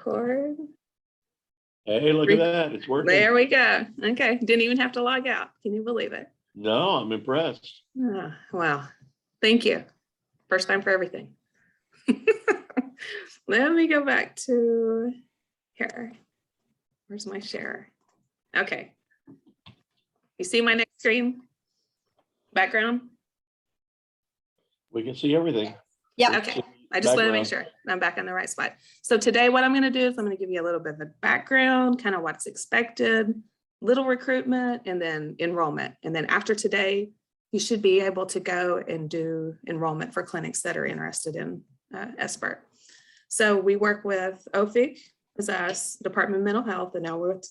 Record. Hey, look at that. It's working. There we go. Okay. Didn't even have to log out. Can you believe it? No, I'm impressed. Oh, wow. Thank you. First time for everything. Let me go back to here. Where's my share? Okay. You see my next screen? Background? We can see everything. Yeah. Okay. I just want to make sure I'm back in the right spot. So today what I'm going to do is I'm going to give you a little bit of a background, kind of what's expected, little recruitment, and then enrollment. And then after today, you should be able to go and do enrollment for clinics that are interested in SBIRT. So we work with OFIC as us, Department of Mental Health, and now we're with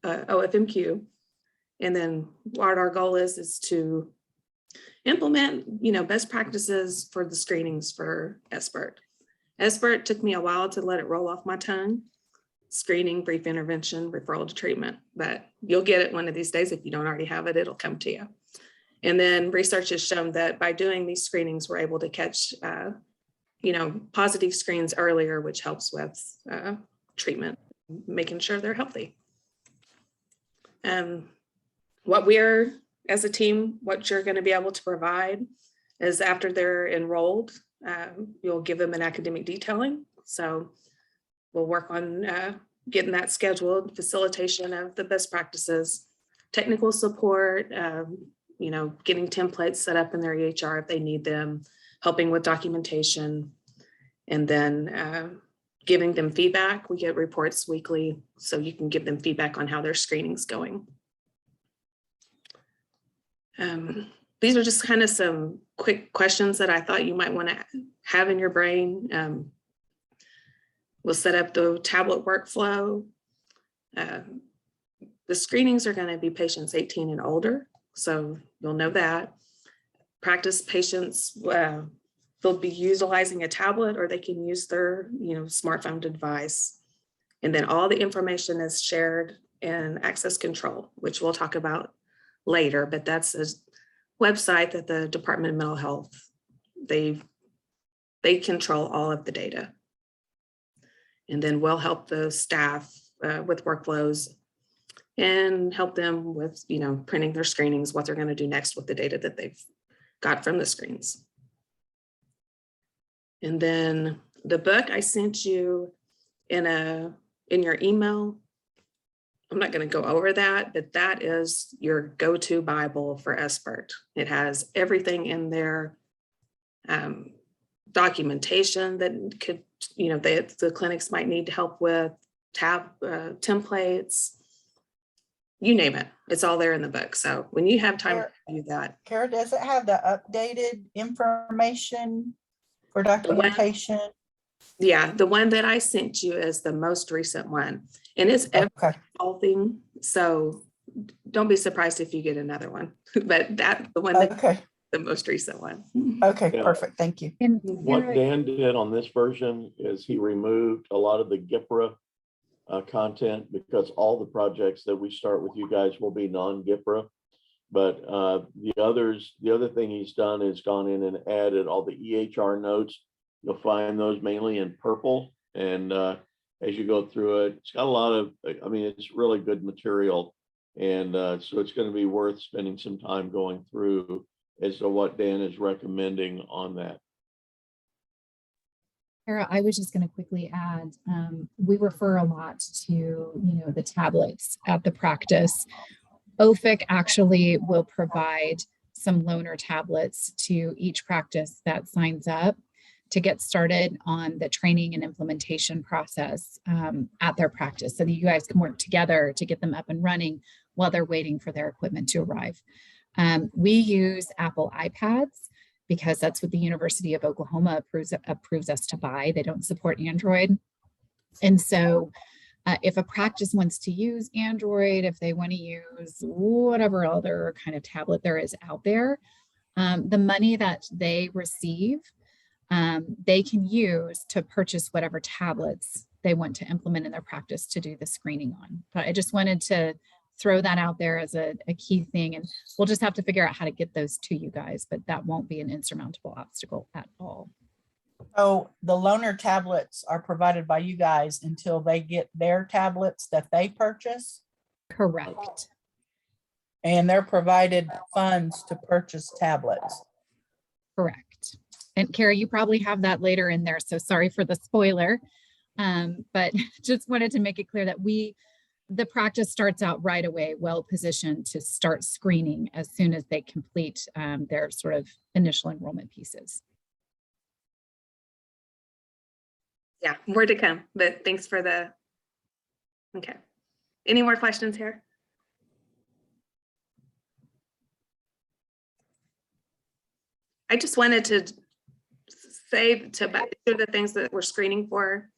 OFMQ. And then what our goal is to implement, best practices for the screenings for SBIRT. SBIRT took me a while to let it roll off my tongue. Screening, brief intervention, referral to treatment, but you'll get it one of these days. If you don't already have it, it'll come to you. And then research has shown that by doing these screenings, we're able to catch, positive screens earlier, which helps with treatment, making sure they're healthy. What we're, as a team, what you're going to be able to provide is after they're enrolled, you'll give them an academic detailing. So we'll work on getting that scheduled, facilitation of the best practices, technical support, getting templates set up in their EHR if they need them, helping with documentation, and then giving them feedback. We get reports weekly, so you can give them feedback on how their screening's going. These are just kind of some quick questions that I thought you might want to have in your brain. We'll set up the tablet workflow. The screenings are going to be patients 18 and older, so you'll know that. Practice patients, they'll be utilizing a tablet, or they can use their smartphone device. And then all the information is shared in access control, which we'll talk about later, but that's a website that the Department of Mental Health, they control all of the data. And then we'll help the staff with workflows and help them with, printing their screenings, what they're going to do next with the data that they've got from the screens. And then the book I sent you in your email, I'm not going to go over that, but that is your go-to Bible for SBIRT. It has everything in there, documentation that could, the clinics might need help with, templates, you name it. It's all there in the book. So when you have time to do that. Kara, does it have the updated information for documentation? Yeah, the one that I sent you is the most recent one, and it's everything. So don't be surprised if you get another one, but the one that the most recent one. Okay, perfect. Thank you. And what Dan did on this version is he removed a lot of the GIPRA content, because all the projects that we start with you guys will be non-GIPRA. But the other thing he's done is gone in and added all the EHR notes. You'll find those mainly in purple, and as you go through it, it's got a lot of, it's really good material, and so it's going to be worth spending some time going through as to what Dan is recommending on that. Kara, I was just going to quickly add, we refer a lot to, the tablets at the practice. OFIC actually will provide some loaner tablets to each practice that signs up to get started on the training and implementation process at their practice, so that you guys can work together to get them up and running while they're waiting for their equipment to arrive. We use Apple iPads because that's what the University of Oklahoma approves us to buy. They don't support Android. And so if a practice wants to use Android, if they want to use whatever other kind of tablet there is out there, the money that they receive, they can use to purchase whatever tablets they want to implement in their practice to do the screening on. But I just wanted to throw that out there as a key thing, and we'll just have to figure out how to get those to you guys, but that won't be an insurmountable obstacle at all. So the loaner tablets are provided by you guys until they get their tablets that they purchase, Correct. and they're provided funds to purchase tablets. Correct. And Carrie, you probably have that later in there, so sorry for the spoiler. But just wanted to make it clear that the practice starts out right away, well positioned to start screening as soon as they complete their sort of initial enrollment pieces. Yeah, more to come, but thanks for the, okay. Any more questions here? I just wanted to say tobacco, the things that we're screening for.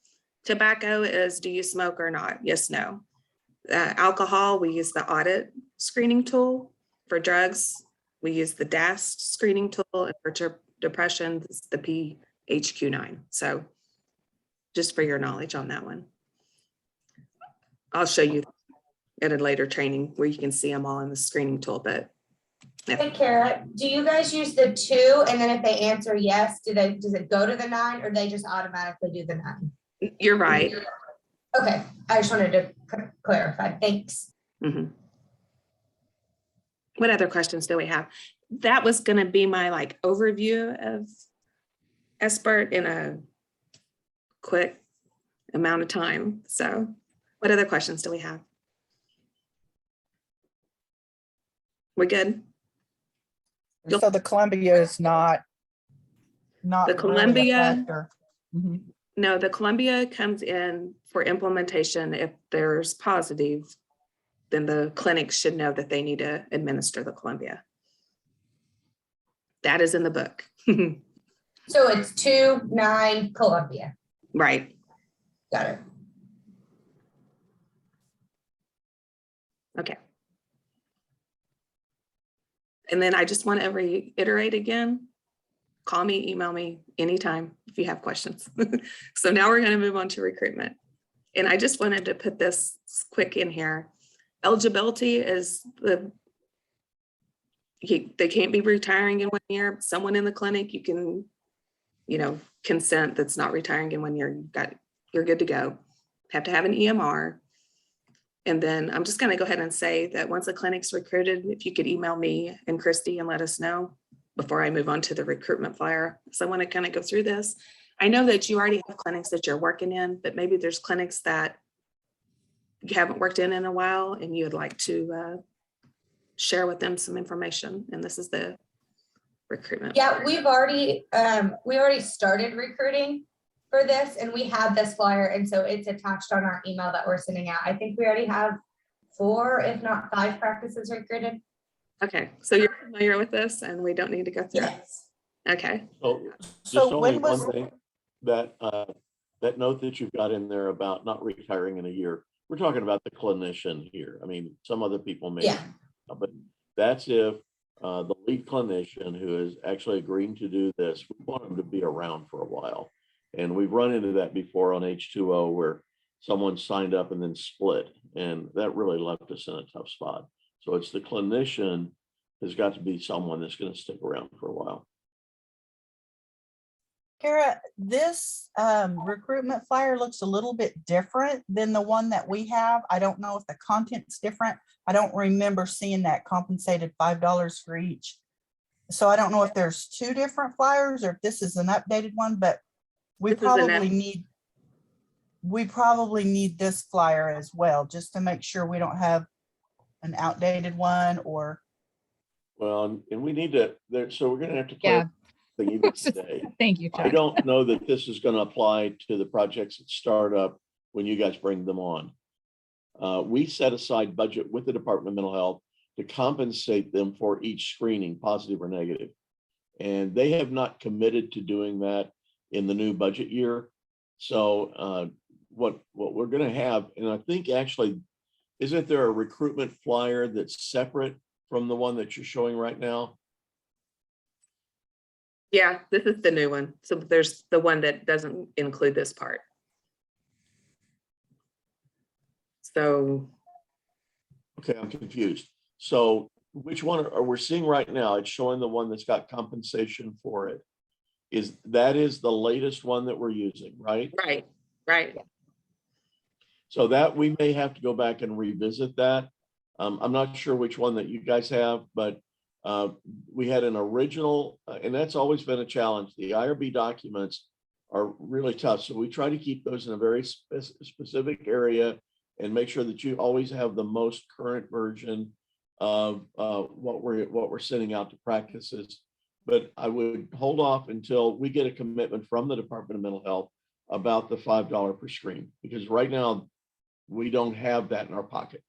Tobacco is, do you smoke or not? Yes, no. Alcohol, we use the audit screening tool. For drugs, we use the DAST screening tool. And for depression, it's the PHQ-9. So just for your knowledge on that one. I'll show you at a later training where you can see them all in the screening tool, but yeah. Hey, Kara, do you guys use the 2 and then if they answer yes, does it go to the 9 or they just automatically do the 9? You're right. Okay, I just wanted to clarify. Thanks. Mhm. What other questions do we have? That was going to be my like overview of SBIRT in a quick amount of time. So what other questions do we have? We're good. So the Columbia is not The really a Columbia, factor. Mhm. no, the Columbia comes in for implementation. If there's positive, then the clinic should know that they need to administer the Columbia. That is in the book. So it's 2, 9, Columbia. Right. Got it. Okay. And then I just want to reiterate again, call me, email me anytime if you have questions. So now we're going to move on to recruitment. And I just wanted to put this quick in here. Eligibility is they can't be retiring in 1 year. Someone in the clinic, you can, consent that's not retiring in 1 year. You're good to go. Have to have an EMR. And then I'm just going to go ahead and say that once a clinic's recruited, if you could email me and Christy and let us know before I move on to the recruitment flyer. So I want to kind of go through this. I know that you already have clinics that you're working in, but maybe there's clinics that you haven't worked in a while and you would like to share with them some information. And this is the recruitment. Yeah, we already started recruiting for this and we have this flyer. And so it's attached on our email that we're sending out. I think we already have 4, if not 5 practices recruited. Okay, so you're familiar with this and we don't need to go through it. Yes. Okay. So just So only when was- one thing, that note that you've got in there about not retiring in a year, we're talking about the clinician here. I mean, some other people may, Yeah. but that's if the lead clinician who is actually agreeing to do this, we want them to be around for a while. And we've run into that before on H2O where someone signed up and then split, and that really left us in a tough spot. So it's the clinician has got to be someone that's going to stick around for a while. Kara, this recruitment flyer looks a little bit different than the one that we have. I don't know if the content's different. I don't remember seeing that compensated $5 for each. So I don't know if there's 2 different flyers or if this is an updated one, but we probably need this flyer as well, just to make sure we don't have an outdated one or. Well, and we need to, so we're going to have to Yeah. clarify even today. Thank you, I Chuck. don't know that this is going to apply to the projects that start up when you guys bring them on. We set aside budget with the Department of Mental Health to compensate them for each screening, positive or negative. And they have not committed to doing that in the new budget year. So what we're going to have, and I think actually, isn't there a recruitment flyer that's separate from the one that you're showing right now? Yeah, this is the new one. So there's the one that doesn't include this part. So. Okay, I'm confused. So which one are we seeing right now? It's showing the one that's got compensation for it. that is the latest one that we're using, right? Right, right. So that we may have to go back and revisit that. I'm not sure which one that you guys have, but we had an original, and that's always been a challenge. The IRB documents are really tough. So we try to keep those in a very specific area and make sure that you always have the most current version of what we're sending out to practices. But I would hold off until we get a commitment from the Department of Mental Health about the $5 per screen, because right now we don't have that in our pocket.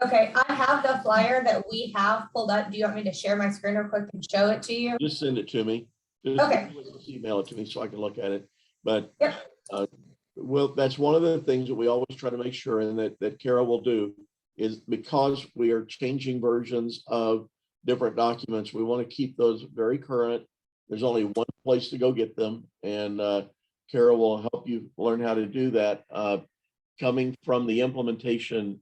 Okay, I have the flyer that we have pulled up. Do you want me to share my screen real quick and show it to you? Just send it to me. Just Okay. email it to me so I can look at it. But Yep. well, that's one of the things that we always try to make sure, and that Kara will do, is because we are changing versions of different documents, we want to keep those very current. There's only one place to go get them, and Kara will help you learn how to do that. Coming from the implementation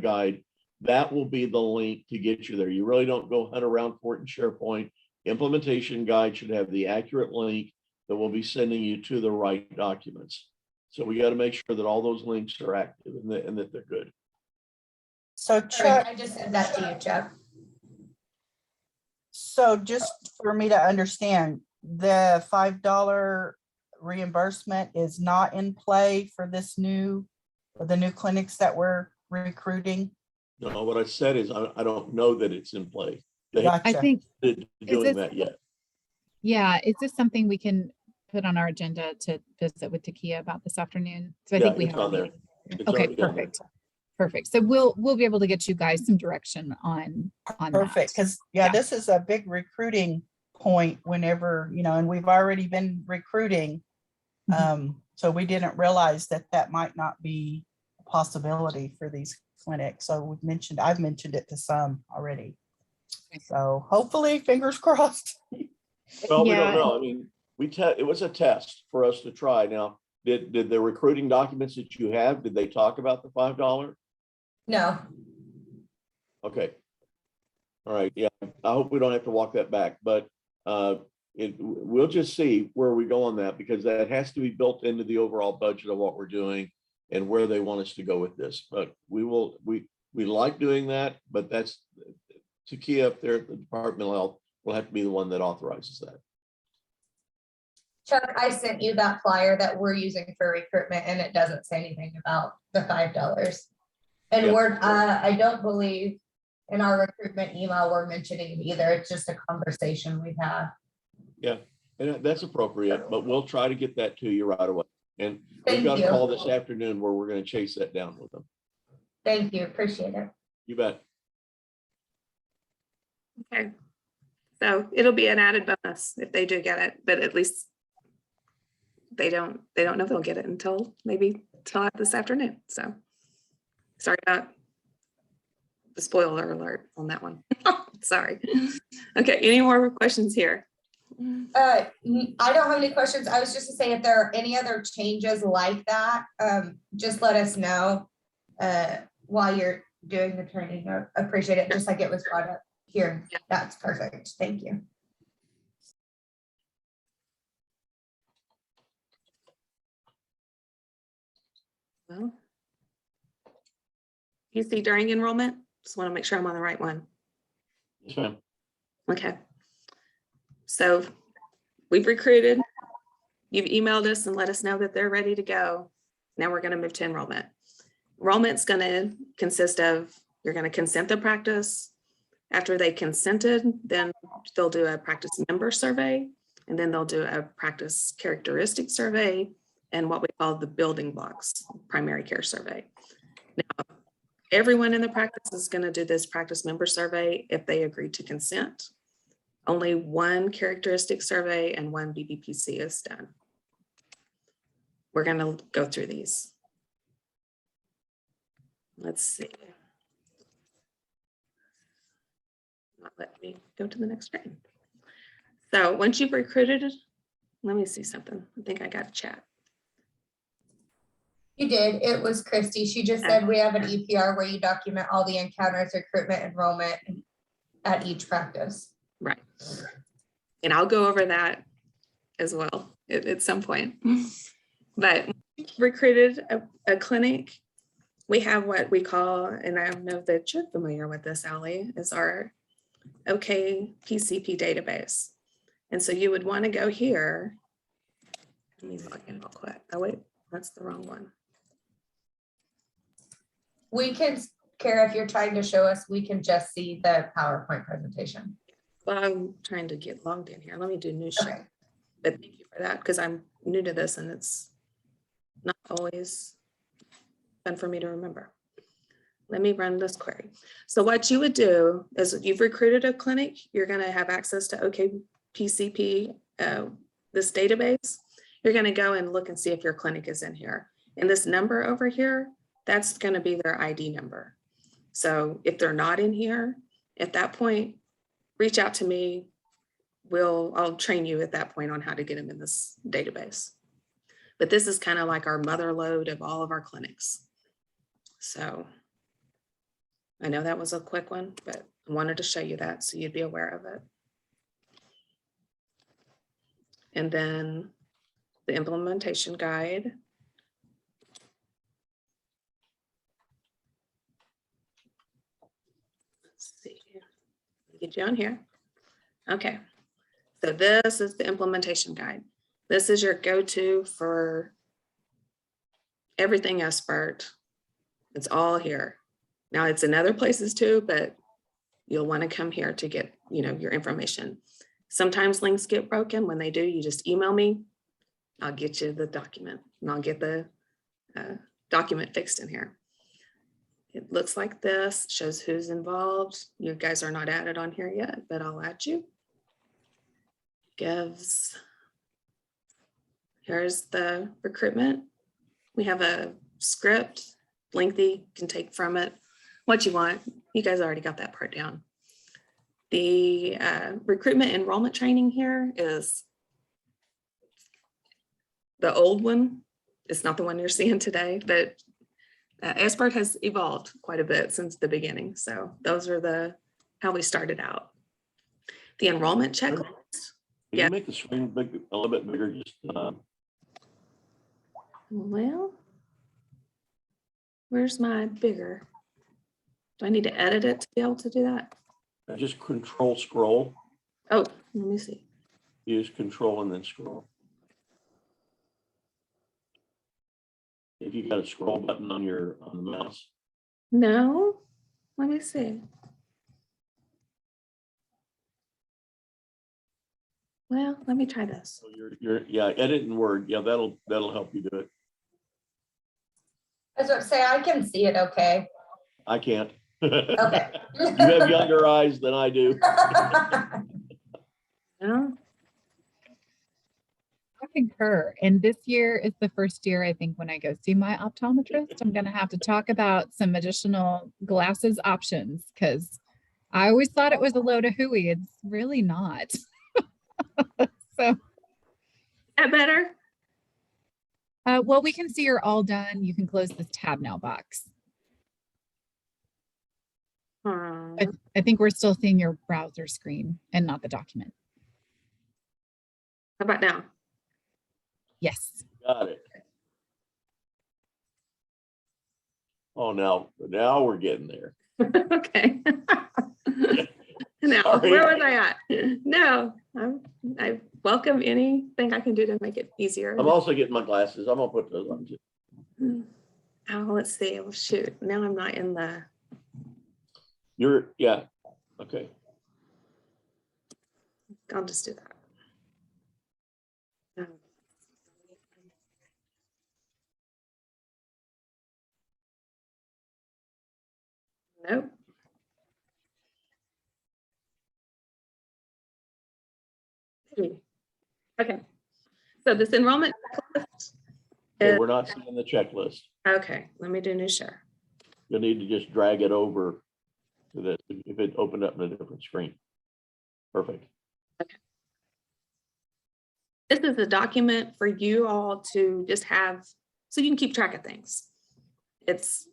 guide, that will be the link to get you there. You really don't go hunt around for it in SharePoint. Implementation guide should have the accurate link that will be sending you to the right documents. So we got to make sure that all those links are active and that they're good. So Chuck, I just sent that to you, Chuck. so just for me to understand, the $5 reimbursement is not in play for the new clinics that we're recruiting? No, what I said is I don't know that it's in play. They Gotcha. I think, haven't been doing that yet. yeah, is this something we can put on our agenda to visit with Takia about this afternoon? So I think we it's have. on there. It's Okay, already on there. perfect. Perfect. So we'll be able to get you guys some direction on Perfect, that. because Yeah. this is a big recruiting point whenever, and we've already been recruiting. So we didn't realize that might not be a possibility for these clinics. So I've mentioned it to some already. So hopefully, fingers crossed. Well, we Yeah. don't know. I mean, it was a test for us to try. Now, did the recruiting documents that you have, did they talk about the $5? No. Okay. All right. Yeah. I hope we don't have to walk that back, but we'll just see where we go on that, because that has to be built into the overall budget of what we're doing and where they want us to go with this. But we like doing that, but that's Takia up there at the Department of Health will have to be the one that authorizes that. Chuck, I sent you that flyer that we're using for recruitment, and it doesn't say anything about the $5. And Yeah. I don't believe in our recruitment email we're mentioning it either. It's just a conversation we've had. Yeah, and that's appropriate, but we'll try to get that to you right away. And Thank we've got you. a call this afternoon where we're going to chase that down with them. Thank you. Appreciate it. You bet. Okay. So it'll be an added bonus if they do get it, but at least they don't know they'll get it until this afternoon. So sorry about the spoiler alert on that one. Sorry. Okay, any more questions here? I don't have any questions. I was just to say, if there are any other changes like that, just let us know while you're doing the training. I appreciate it, just like it was brought up here. Yeah. That's perfect. Thank you. Well, you see during enrollment, just want to make sure I'm on the right one. Yes, ma'am. Okay. So we've recruited, you've emailed us and let us know that they're ready to go. Now we're going to move to enrollment. Enrollment's going to consist of, you're going to consent the practice. After they consented, then they'll do a practice member survey, and then they'll do a practice characteristic survey and what we call the building blocks primary care survey. Now, everyone in the practice is going to do this practice member survey if they agree to consent. Only one characteristic survey and one BBPC is done. We're going to go through these. Let's see. Not let me go to the next screen. So once you've recruited, let me see something. I think I got a chat. You did. It was Christy. She just said we have an EPR where you document all the encounters, recruitment, enrollment at each practice. Right. And I'll go over that as well at some point. But recruited a clinic. We have what we call, and I know that you're familiar with this, Allie, is our OK PCP database. And so you would want to go here. Let me log in real quick. Oh, wait, that's the wrong one. We can, Kara, if you're trying to show us, we can just see the PowerPoint presentation. Well, I'm trying to get logged in here. Let me do new share. Okay. But thank you for that, because I'm new to this and it's not always fun for me to remember. Let me run this query. So what you would do is you've recruited a clinic, you're going to have access to OKPCP, this database. You're going to go and look and see if your clinic is in here. And this number over here, that's going to be their ID number. So if they're not in here, at that point, reach out to me. I'll train you at that point on how to get them in this database. But this is kind of like our mother lode of all of our clinics. So I know that was a quick one, but I wanted to show you that so you'd be aware of it. And then the implementation guide. Let's see, get you on here. Okay, so this is the implementation guide. This is your go-to for everything SBIRT. It's all here. Now it's in other places too, but you'll want to come here to get, your information. Sometimes links get broken. When they do, you just email me. I'll get you the document and I'll get the document fixed in here. It looks like this, shows who's involved. You guys are not added on here yet, but I'll add you. Here's the recruitment. We have a script, lengthy, can take from it what you want. You guys already got that part down. The recruitment enrollment training here is the old one. It's not the one you're seeing today, but SBIRT has evolved quite a bit since the beginning. So those are how we started out. The enrollment checklist. Can you make the screen a little bit bigger? Just Well, where's my bigger? Do I need to edit it to be able to do that? just control scroll. Oh, let me see. Use control and then scroll. If you got a scroll button on the mouse. No, let me see. Well, let me try this. So yeah, edit in Word. Yeah, that'll help you do it. I was about to say, I can see it okay. I can't. Okay. You have younger eyes than I do. No. I concur. And this year is the first year, I think, when I go see my optometrist, I'm going to have to talk about some additional glasses options because I always thought it was a load of hooey. It's really not. So. Is that better? Well, we can see you're all done. You can close this tab now box. I think we're still seeing your browser screen and not the document. How about now? Got Yes. it. Oh, now we're getting there. Okay. Now, Sorry. where was I at? No, I welcome anything I can do to make it easier. I'm also getting my glasses. I'm gonna put those on too. Oh, let's see. Oh, shoot. Now I'm not in the. Yeah. Okay. I'll just do that. Nope. Okay. So this enrollment checklist. Okay, we're not seeing the checklist. Okay, let me do new share. You'll need to just drag it over to this if it opened up in a different screen. Perfect. Okay. This is a document for you all to just have, so you can keep track of things. It's,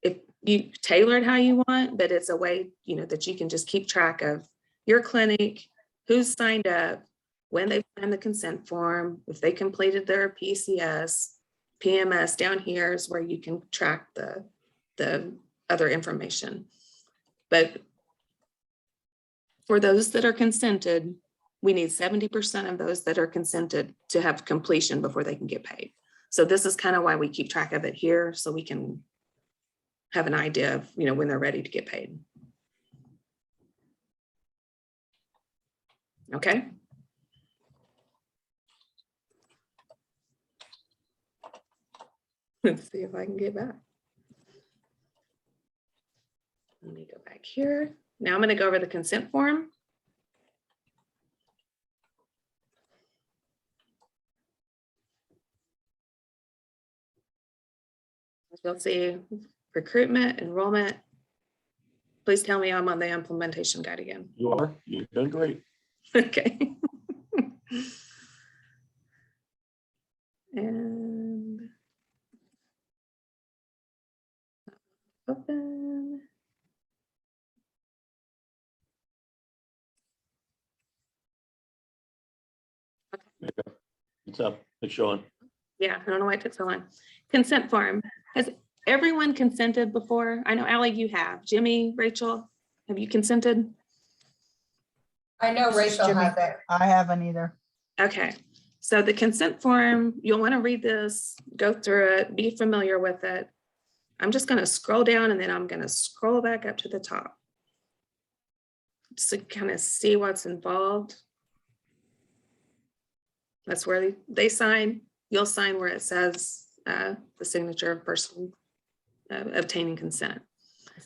if you tailor it how you want, but it's a way, that you can just keep track of your clinic, who's signed up, when they signed the consent form, if they completed their PCS, PMS. Down here is where you can track the other information. But for those that are consented, we need 70% of those that are consented to have completion before they can get paid. So this is kind of why we keep track of it here, so we can have an idea of, you know, when they're ready to get paid. Okay. Let's see if I can get back. Let me go back here. Now I'm going to go over the consent form. As you'll see, recruitment, enrollment. Please tell me I'm on the implementation guide again. You are, you're doing great. Okay. And open. What's up? It's showing. Yeah, I don't know why it took so long. Consent form. Has everyone consented before? I know, Ally, you have. Jimmy, Rachel, have you consented? I know This is Rachel Jimmy. has it. I haven't either. Okay, so the consent form, you'll want to read this, go through it, be familiar with it. I'm just going to scroll down and then I'm going to scroll back up to the top just to kind of see what's involved. That's where they sign. You'll sign where it says the signature of person obtaining consent.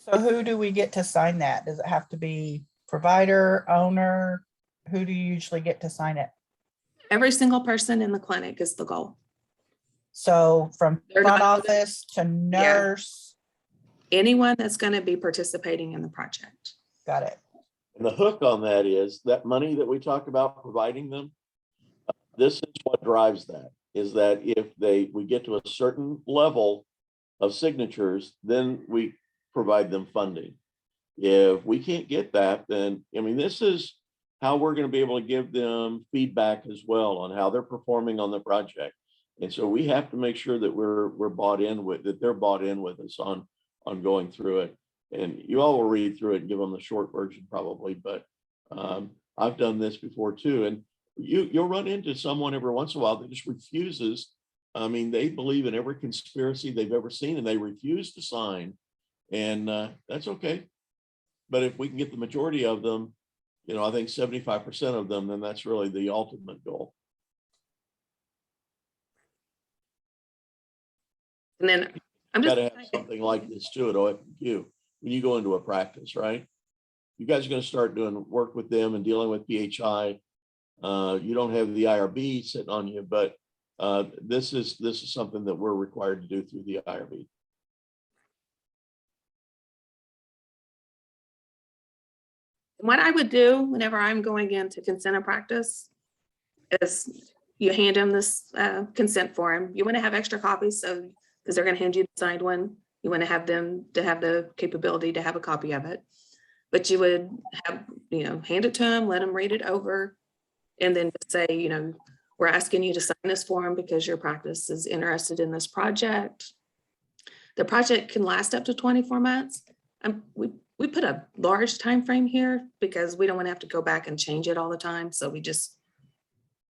So who do we get to sign that? Does it have to be provider, owner? Who do you usually get to sign it? Every single person in the clinic is the goal. So from They're front not- office to nurse. Anyone that's going to be participating in the project. Got it. And the hook on that is that money that we talk about providing them. This is what drives that, is that if we get to a certain level of signatures, then we provide them funding. If we can't get that, then, I mean, this is how we're going to be able to give them feedback as well on how they're performing on the project. And so we have to make sure that we're bought in with, that they're bought in with us on going through it. And you all will read through it and give them the short version probably, but I've done this before too. And you'll run into someone every once in a while that just refuses. I mean, they believe in every conspiracy they've ever seen and they refuse to sign. And that's okay. But if we can get the majority of them, you know, I think 75% of them, then that's really the ultimate goal. And then I'm just Got to have something like this too at OFQ when you go into a practice, right? You guys are going to start doing work with them and dealing with PHI. You don't have the IRB sitting on you, but this is something that we're required to do through the IRB. what I would do whenever I'm going into consent of practice is you hand them this consent form. You want to have extra copies, so because they're going to hand you the signed one, you want to have them to have the capability to have a copy of it. But you would have, you know, hand it to them, let them read it over, and then say, you know, we're asking you to sign this form because your practice is interested in this project. The project can last up to 24 months. We put a large time frame here because we don't want to have to go back and change it all the time. So we just,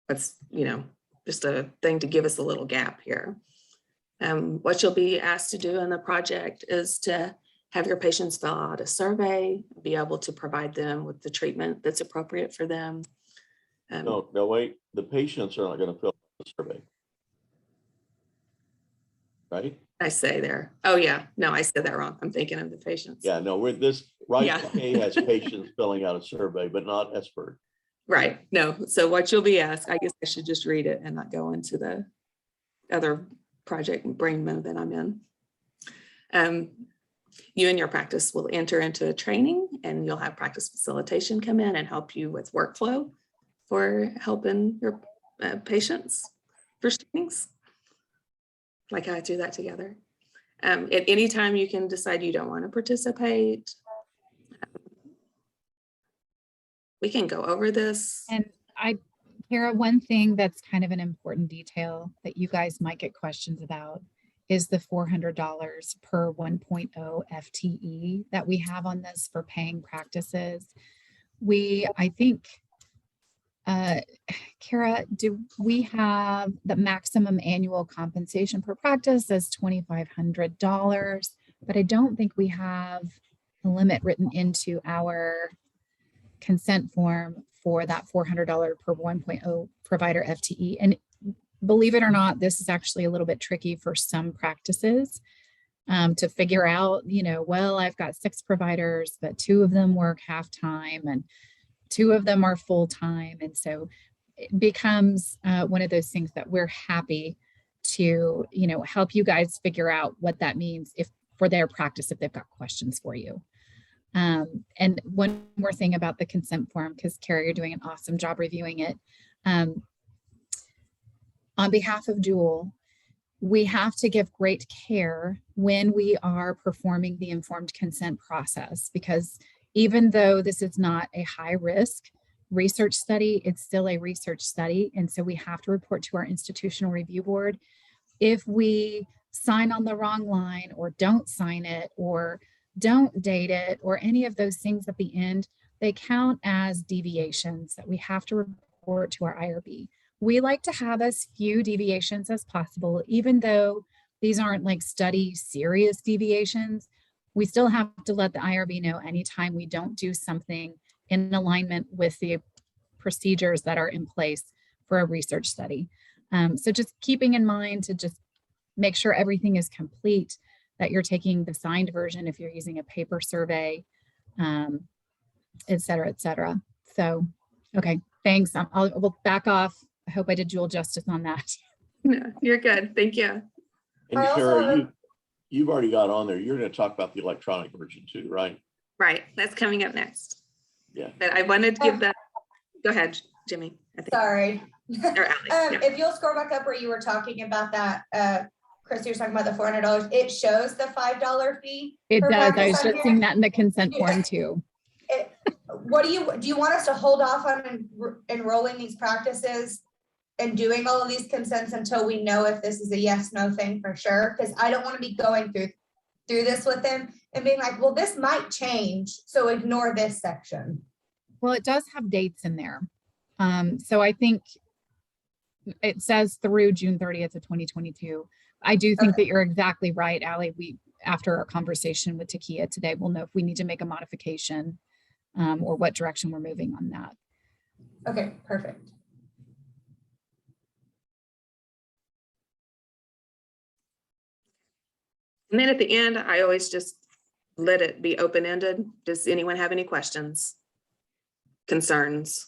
that's, you know, just a thing to give us a little gap here. What you'll be asked to do in the project is to have your patients fill out a survey, be able to provide them with the treatment that's appropriate for them. No, wait, the patients are not going to fill out the survey. Right? I say there. Oh yeah, no, I said that wrong. I'm thinking of the patients. Yeah, no, we're this, right, Yeah. K has patients filling out a survey, but not SBIRT. Right, no, so what you'll be asked, I guess I should just read it and not go into the other project brain mode that I'm in. You and your practice will enter into a training and you'll have practice facilitation come in and help you with workflow for helping your patients for trainings. Like how I do that together. At any time you can decide you don't want to participate. we can go over this. And Kara, one thing that's kind of an important detail that you guys might get questions about is the $400 per 1.0 FTE that we have on this for paying practices. I think, Kara, do we have the maximum annual compensation per practice as $2,500, but I don't think we have a limit written into our consent form for that $400 per 1.0 provider FTE. And believe it or not, this is actually a little bit tricky for some practices to figure out, well, I've got 6 providers, but 2 of them work half-time and 2 of them are full-time. And so it becomes one of those things that we're happy to, help you guys figure out what that means for their practice, if they've got questions for you. And one more thing about the consent form, because Kara, you're doing an awesome job reviewing it. On behalf of Jewel, we have to give great care when we are performing the informed consent process, because even though this is not a high risk research study, it's still a research study. And so we have to report to our institutional review board. If we sign on the wrong line or don't sign it or don't date it or any of those things at the end, they count as deviations that we have to report to our IRB. We like to have as few deviations as possible, even though these aren't like study serious deviations. We still have to let the IRB know anytime we don't do something in alignment with the procedures that are in place for a research study. So just keeping in mind to just make sure everything is complete, that you're taking the signed version if you're using a paper survey, et cetera, et cetera. So, okay, thanks. We'll back off. I hope I did Jewel justice on that. No, you're good. Thank you. And I also Kara, have you've already got on there. You're going to talk about the electronic version too, right? Right. That's coming up next. Yeah. But I wanted to give that. Go ahead, Jimmy. I think. Sorry. Or Ally, yeah. If you'll scroll back up where you were talking about that, Chris, you were talking about the $400. It shows the $5 fee. It per does. I practice was on just here. seeing that in the consent form too. What do you want us to hold off on enrolling these practices and doing all of these consents until we know if this is a yes, no thing for sure? Because I don't want to be going through this with them and being like, well, this might change, so ignore this section. Well, it does have dates in there. So I think it says through June 30th of 2022. I do think that you're exactly right, Ally. After our conversation with Takia today, we'll know if we need to make a modification or what direction we're moving on that. Okay, perfect. And then at the end, I always just let it be open-ended. Does anyone have any questions, concerns?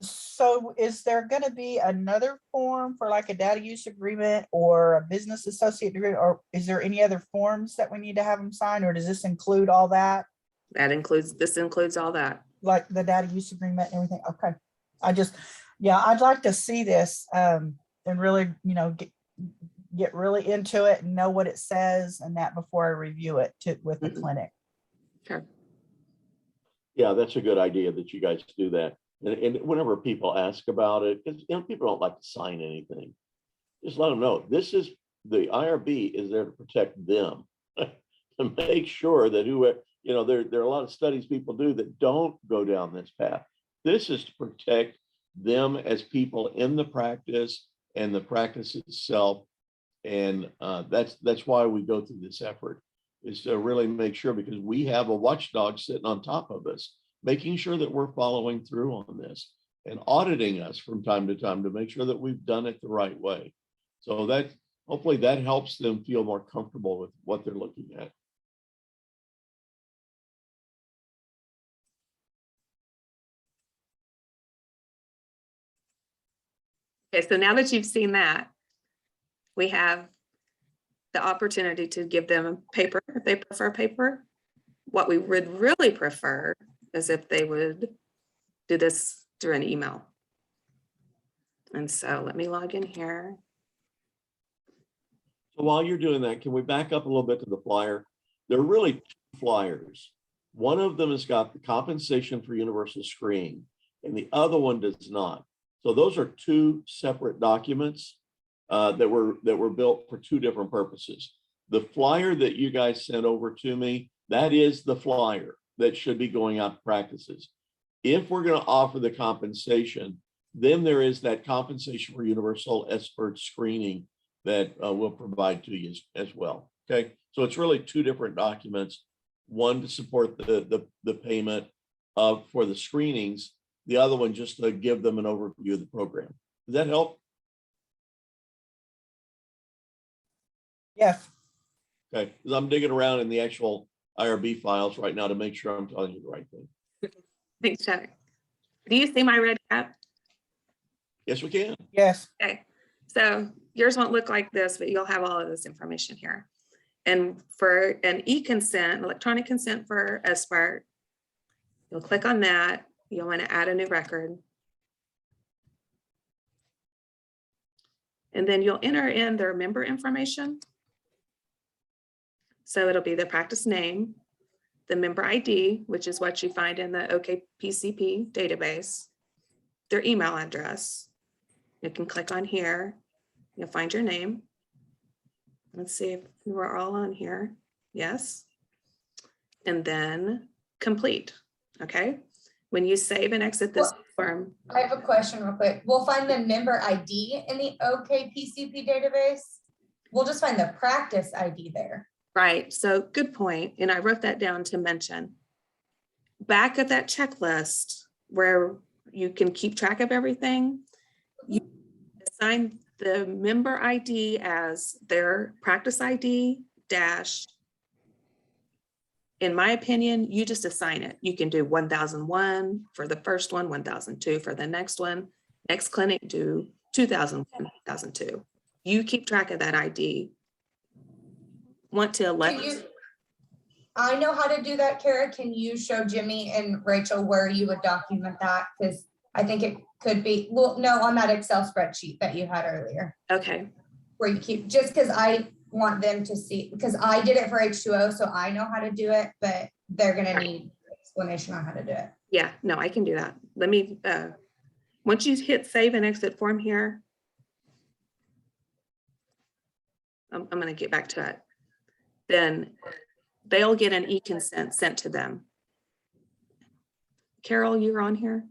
So is there going to be another form for like a data use agreement or a business associate agreement, or is there any other forms that we need to have them sign, or does this include all that? This includes all that. Like the data use agreement and everything? Okay. I'd like to see this and really, get really into it and know what it says and that before I review it with the clinic. Sure. Yeah, that's a good idea that you guys do that. And whenever people ask about it, because people don't like to sign anything, just let them know this is the IRB is there to protect them, to make sure that there are a lot of studies people do that don't go down this path. This is to protect them as people in the practice and the practice itself. And that's why we go through this effort, is to really make sure, because we have a watchdog sitting on top of us, making sure that we're following through on this and auditing us from time to time to make sure that we've done it the right way. So that hopefully that helps them feel more comfortable with what they're looking at. Okay, so now that you've seen that, we have the opportunity to give them a paper if they prefer paper. What we would really prefer is if they would do this through an email. And so let me log in here. So while you're doing that, can we back up a little bit to the flyer? There are really 2 flyers. One of them has got the compensation for universal screening. and the other one does not. So those are two separate documents that were built for two different purposes. The flyer that you guys sent over to me, that is the flyer that should be going out to practices. If we're going to offer the compensation, then there is that compensation for universal SBIRT screening that we'll provide to you as well. Okay, so it's really two different documents. One to support the payment for the screenings, the other one just to give them an overview of the program. Does that help? Yes. Okay, because I'm digging around in the actual IRB files right now to make sure I'm telling you the right thing. Thanks, Chuck. Do you see my red cap? Yes, we can. Yes. Okay, so yours won't look like this, but you'll have all of this information here. And for an e-consent, electronic consent for SBIRT, you'll click on that. You'll want to add a new record. And then you'll enter in their member information. So it'll be the practice name, the member ID, which is what you find in the OKPCP database, their email address. You can click on here. You'll find your name. Let's see if we're all on here. Yes. And then complete. Okay. When you save and exit this form. I have a question real quick. We'll find the member ID in the OKPCP database. We'll just find the practice ID there. Right. So good point. And I wrote that down to mention. Back at that checklist where you can keep track of everything, you assign the member ID as their practice ID dash. In my opinion, you just assign it. You can do 1001 for the first one, 1002 for the next one. Next clinic do 2001, 2002. You keep track of that ID. Want to elect? I know how to do that, Kara. Can you show Jimmy and Rachel where you would document that? Because I think it could be, well, no, on that Excel spreadsheet that you had earlier. Okay. Where you keep, just because I want them to see, because I did it for H2O, so I know how to do it, but they're going to need explanation on how to do it. Yeah, no, I can do that. Let me, once you hit save and exit form here, I'm going to get back to it. Then they'll get an e-consent sent to them. Carol, you're on here?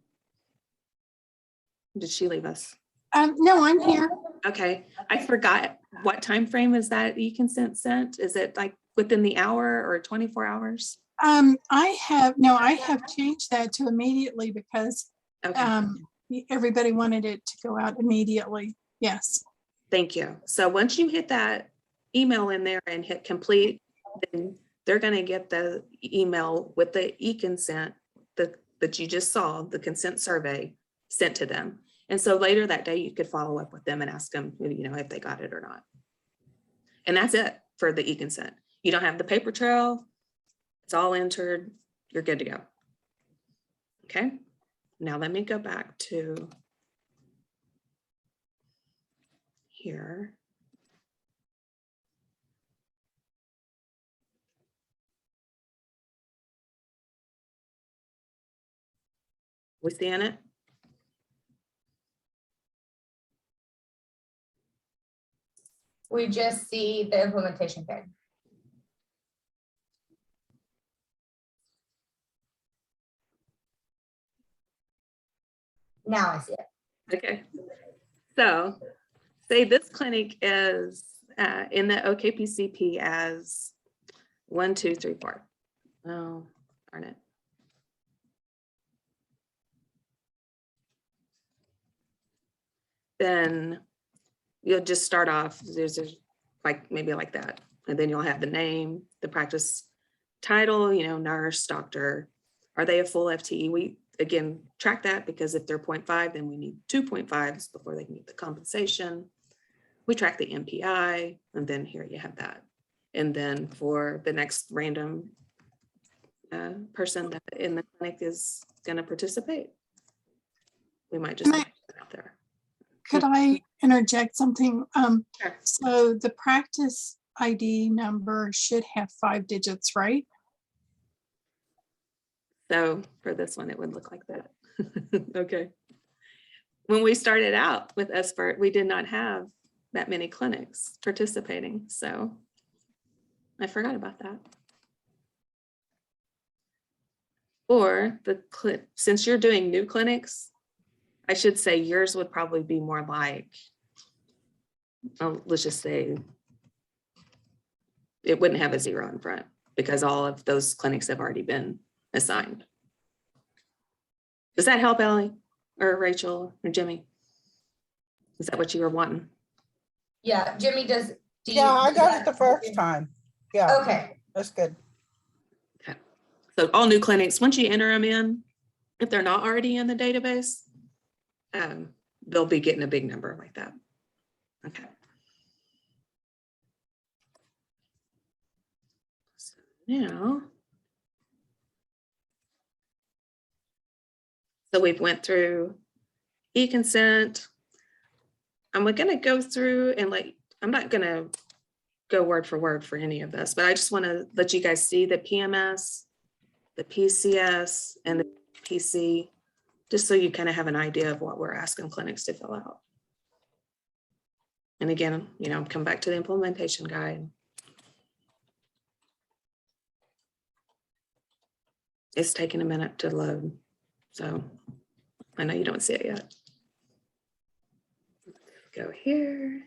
Did she leave us? No, I'm here. Okay, I forgot. What time frame is that e-consent sent? Is it like within the hour or 24 hours? I have changed that to immediately because Okay, everybody wanted it to go out immediately. Yes. thank you. So once you hit that email in there and hit complete, then they're going to get the email with the e-consent that you just saw, the consent survey sent to them. And so later that day, you could follow up with them and ask them, if they got it or not. And that's it for the e-consent. You don't have the paper trail. It's all entered. You're good to go. Okay. Now let me go back to here. We seeing it? We just see the implementation guide. Now I see it. Okay. So say this clinic is in the OKPCP as 1, 2, 3, 4. Oh, darn it. Then you'll just start off, there's like maybe like that. And then you'll have the name, the practice title, nurse, doctor. Are they a full FTE? We, again, track that because if they're 0.5, then we need 2.5s before they can get the compensation. We track the MPI, and then here you have that. And then for the next random person that in the clinic is going to participate, we might just put it out there. Could I interject something? Sure. So the practice ID number should have 5 digits, right? So for this one, it would look like that. Okay. When we started out with SBIRT, we did not have that many clinics participating, so I forgot about that. Or since you're doing new clinics, I should say yours would probably be more like, let's just say, it wouldn't have a 0 in front because all of those clinics have already been assigned. Does that help, Ellie or Rachel or Jimmy? Is that what you were wanting? Yeah, Jimmy, do you? Yeah, I got it the first time. Yeah, Okay, that's good. So all new clinics, once you enter them in, if they're not already in the database, they'll be getting a big number like that. Okay. So now, so we've went through e-consent. I'm gonna go through and I'm not gonna go word for any of this, but I just wanna let you guys see the PMS, the PCS, and the PC, just so you kind of have an idea of what we're asking clinics to fill out. And again, come back to the implementation guide. It's taking a minute to load, so I know you don't see it yet. Go here.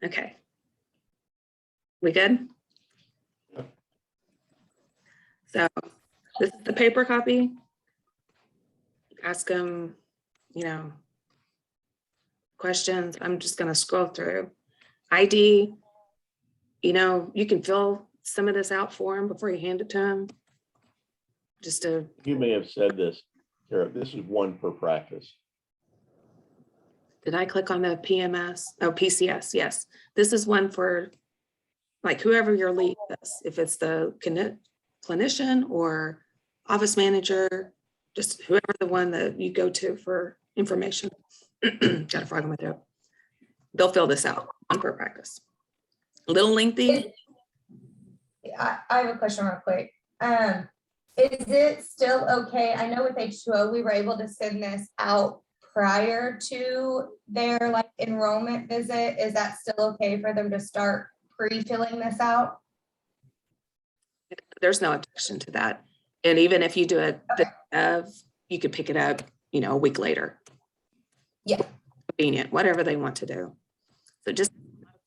Okay. We good? So this is the paper copy. Ask them, questions. I'm just going to scroll through. ID, you can fill some of this out for them before you hand it to them. Just to. You may have said this, Kara, this is one per practice. Did I click on the PMS? Oh, PCS, yes. This is one for whoever your lead is. If it's the clinician or office manager, just whoever the one that you go to for information. Got a frog in my throat. They'll fill this out on per practice. A little lengthy. I have a question real quick. Is it still okay? I know with H2O, we were able to send this out prior to their enrollment visit. Is that still okay for them to start pre-filling this out? There's no objection to that. And even if you do it, you could pick it up, a week later. Yeah. Convenient, whatever they want to do. So just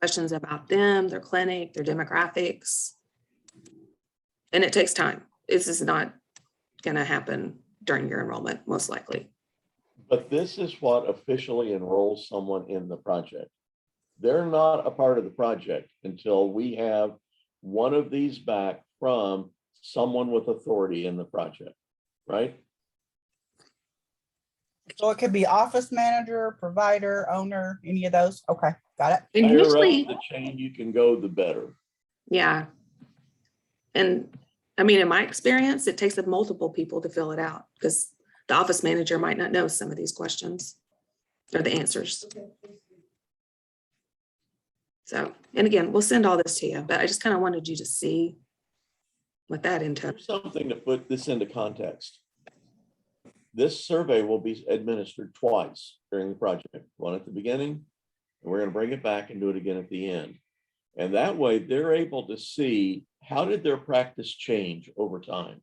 questions about them, their clinic, their demographics. And it takes time. This is not going to happen during your enrollment, most likely. But this is what officially enrolls someone in the project. They're not a part of the project until we have one of these back from someone with authority in the project, right? So it could be office manager, provider, owner, any of those. Okay, got it. And Higher up usually, the chain you can go, the better. yeah. And I mean, in my experience, it takes multiple people to fill it out because the office manager might not know some of these questions or the answers. So, and again, we'll send all this to you, but I just kind of wanted you to see what that entails. Here's something to put this into context. This survey will be administered twice during the project, one at the beginning, and we're going to bring it back and do it again at the end. And that way they're able to see how did their practice change over time.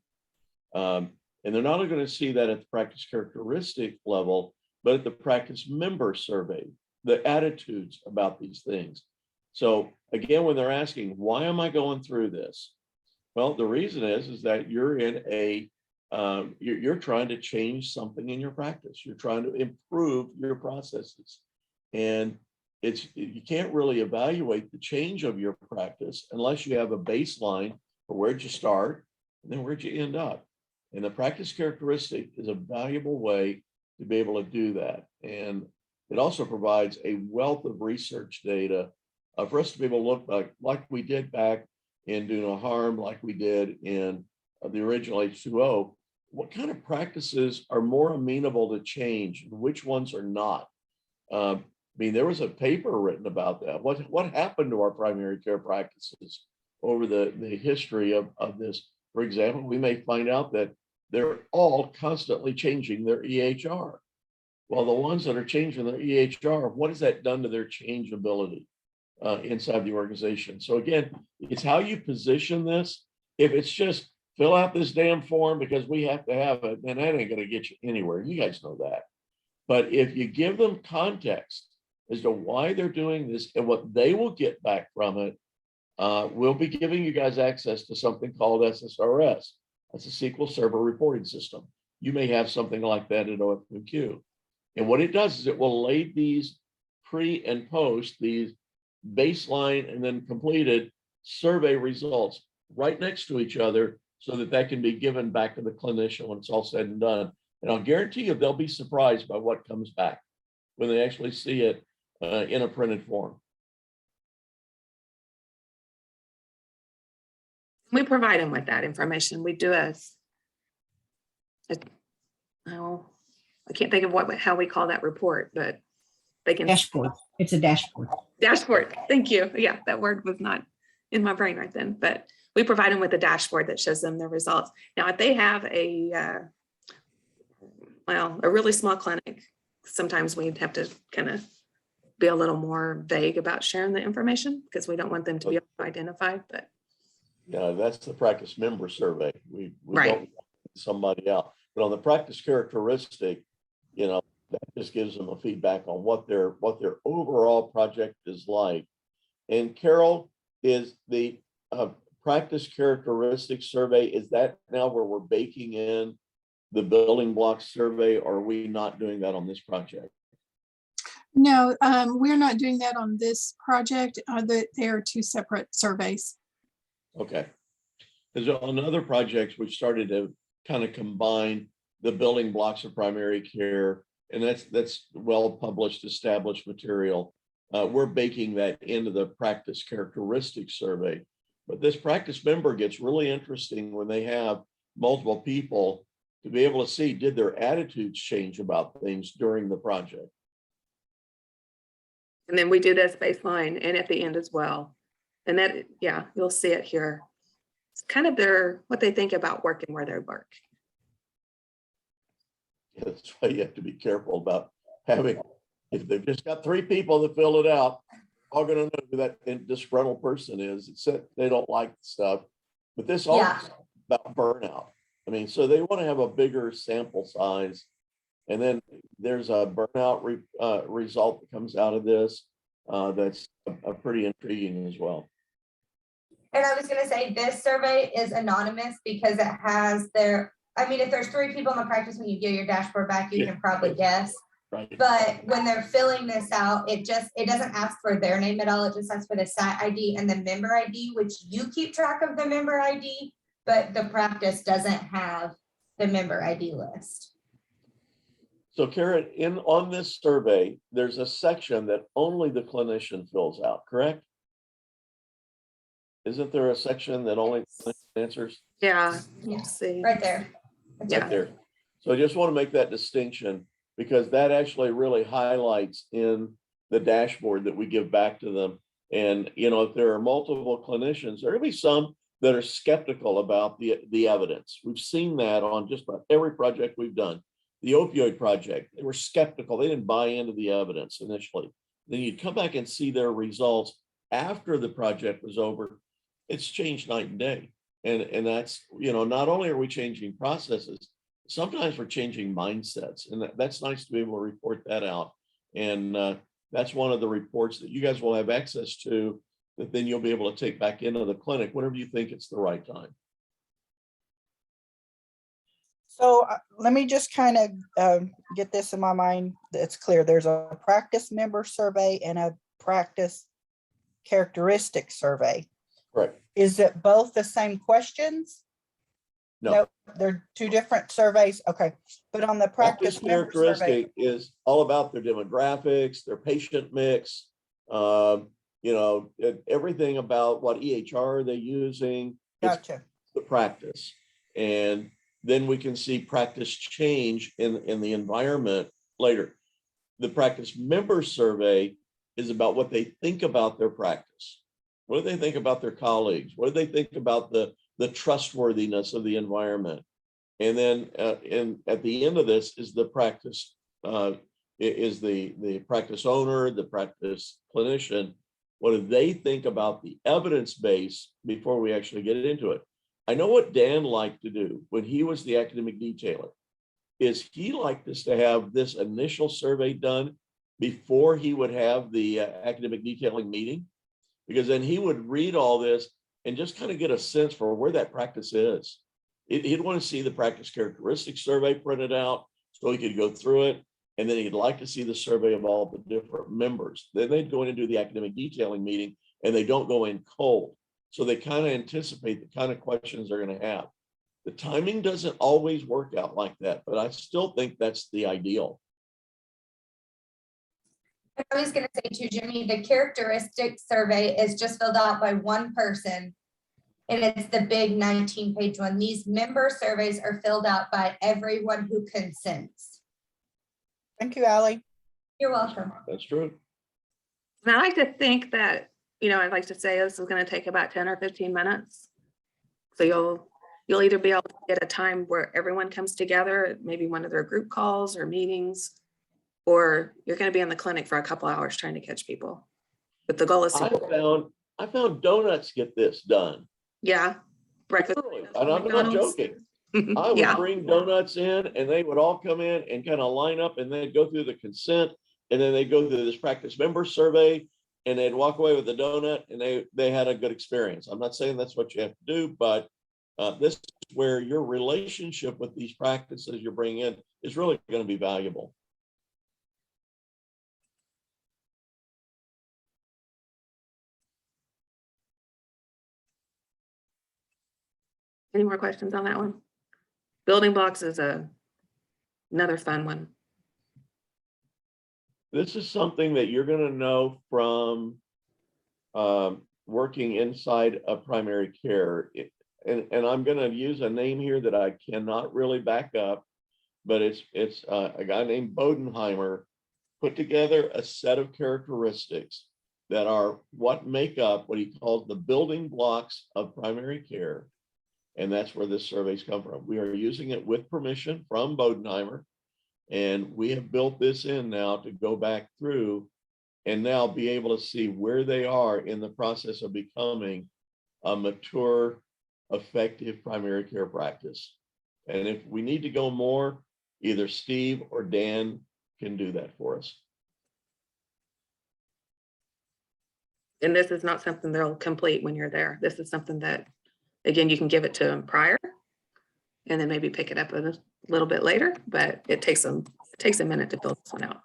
And they're not only going to see that at the practice characteristic level, but at the practice member survey, the attitudes about these things. So again, when they're asking, why am I going through this? Well, the reason is that you're in a, you're trying to change something in your practice. You're trying to improve your processes. And you can't really evaluate the change of your practice unless you have a baseline for where'd you start and then where'd you end up. And the practice characteristic is a valuable way to be able to do that. And it also provides a wealth of research data for us to be able to look like we did back in Do No Harm, like we did in the original H2O. What kind of practices are more amenable to change and which ones are not? I mean, there was a paper written about that. What happened to our primary care practices over the history of this? For example, we may find out that they're all constantly changing their EHR. Well, the ones that are changing their EHR, what has that done to their changeability inside the organization? So again, it's how you position this. If it's just fill out this damn form because we have to have it, then that ain't going to get you anywhere. You guys know that. But if you give them context as to why they're doing this and what they will get back from it, we'll be giving you guys access to something called SSRS. That's a SQL Server reporting system. You may have something like that at OFMQ. And what it does is it will lay these pre and post, these baseline and then completed survey results right next to each other so that that can be given back to the clinician when it's all said and done. And I'll guarantee you they'll be surprised by what comes back when they actually see it in a printed form. We provide them with that information. We do I can't think of how we call that report, but they can. Dashboard. It's a dashboard. Dashboard. Thank you. Yeah, that word was not in my brain right then, but we provide them with a dashboard that shows them the results. Now, if they have a really small clinic, sometimes we have to kind of be a little more vague about sharing the information because we don't want them to be able to identify, but. Yeah, that's the practice member survey. We Right. don't want somebody out. But on the practice characteristic, that just gives them a feedback on what their overall project is like. And Carol, is the practice characteristic survey, is that now where we're baking in the building block survey, or are we not doing that on this project? No, we're not doing that on this project. They are two separate surveys. Okay. Because on other projects, we've started to kind of combine the building blocks of primary care, and that's well-published, established material. We're baking that into the practice characteristic survey. But this practice member gets really interesting when they have multiple people to be able to see, did their attitudes change about things during the project? And then we do this baseline and at the end as well. And that, yeah, you'll see it here. It's kind of what they think about working where they work. That's why you have to be careful about having, if they've just got 3 people that fill it out, all going to know who that disgruntled person is. It's that they don't like the stuff, but this all is about burnout. I mean, so they want to have a bigger sample size. And then there's a burnout result that comes out of this that's pretty intriguing as well. And I was going to say, this survey is anonymous because it has if there's 3 people in the practice, when you get your dashboard back, you can probably guess. Right. But when they're filling this out, it doesn't ask for their name at all. It just asks for the site ID and the member ID, which you keep track of the member ID, but the practice doesn't have the member ID list. So Karen, on this survey, there's a section that only the clinician fills out, correct? Isn't there a section that only the clinician answers? Yeah, let's see. Right there. It's Yeah. Right there. So I just want to make that distinction because that actually really highlights in the dashboard that we give back to them. And, if there are multiple clinicians, there will be some that are skeptical about the evidence. We've seen that on just about every project we've done. The opioid project, they were skeptical. They didn't buy into the evidence initially. Then you'd come back and see their results after the project was over. It's changed night and day. And that's, not only are we changing processes, sometimes we're changing mindsets. And that's nice to be able to report that out. And that's one of the reports that you guys will have access to that then you'll be able to take back into the clinic whenever you think it's the right time. So let me just kind of get this in my mind. It's clear. There's a practice member survey and a practice characteristic survey. Right. Is it both the same questions? No. Nope, they're 2 different surveys. Okay. But on the practice member survey, characteristic is all about their demographics, their patient mix, everything about what EHR are they using. gotcha. The practice. And then we can see practice change in the environment later. The practice member survey is about what they think about their practice. What do they think about their colleagues? What do they think about the trustworthiness of the environment? And then at the end of this is the practice, is the practice owner, the practice clinician. What do they think about the evidence base before we actually get into it? I know what Dan liked to do when he was the academic detailer, is he liked us to have this initial survey done before he would have the academic detailing meeting, because then he would read all this and just kind of get a sense for where that practice is. He'd want to see the practice characteristics survey printed out so he could go through it. And then he'd like to see the survey of all the different members. Then they'd go in and do the academic detailing meeting, and they don't go in cold. So they kind of anticipate the kind of questions they're going to have. The timing doesn't always work out like that, but I still think that's the ideal. I was going to say too, Jimmy, the characteristics survey is just filled out by one person. And it's the big 19-page one. These member surveys are filled out by everyone who consents. Thank you, Ally. You're welcome. That's true. And I like to think that, I'd like to say this is going to take about 10 or 15 minutes. So you'll either be able to get a time where everyone comes together, maybe one of their group calls or meetings, or you're going to be in the clinic for a couple hours trying to catch people. But the goal is to I found donuts get this done. Yeah. Breakfast. And I'm not joking. I would Yeah. bring donuts in and they would all come in and kind of line up, and they'd go through the consent, and then they'd go through this practice member survey, and they'd walk away with a donut, and they had a good experience. I'm not saying that's what you have to do, but this is where your relationship with these practices you're bringing in is really going to be valuable. Any more questions on that one? Building blocks is another fun one. This is something that you're going to know from working inside of primary care. And I'm going to use a name here that I cannot really back up, but it's a guy named Bodenheimer put together a set of characteristics that are what make up what he calls the building blocks of primary care. And that's where this survey's come from. We are using it with permission from Bodenheimer. And we have built this in now to go back through and now be able to see where they are in the process of becoming a mature, effective primary care practice. And if we need to go more, either Steve or Dan can do that for us. And this is not something they'll complete when you're there. This is something that, again, you can give it to them prior and then maybe pick it up a little bit later, but it takes a minute to fill this one out.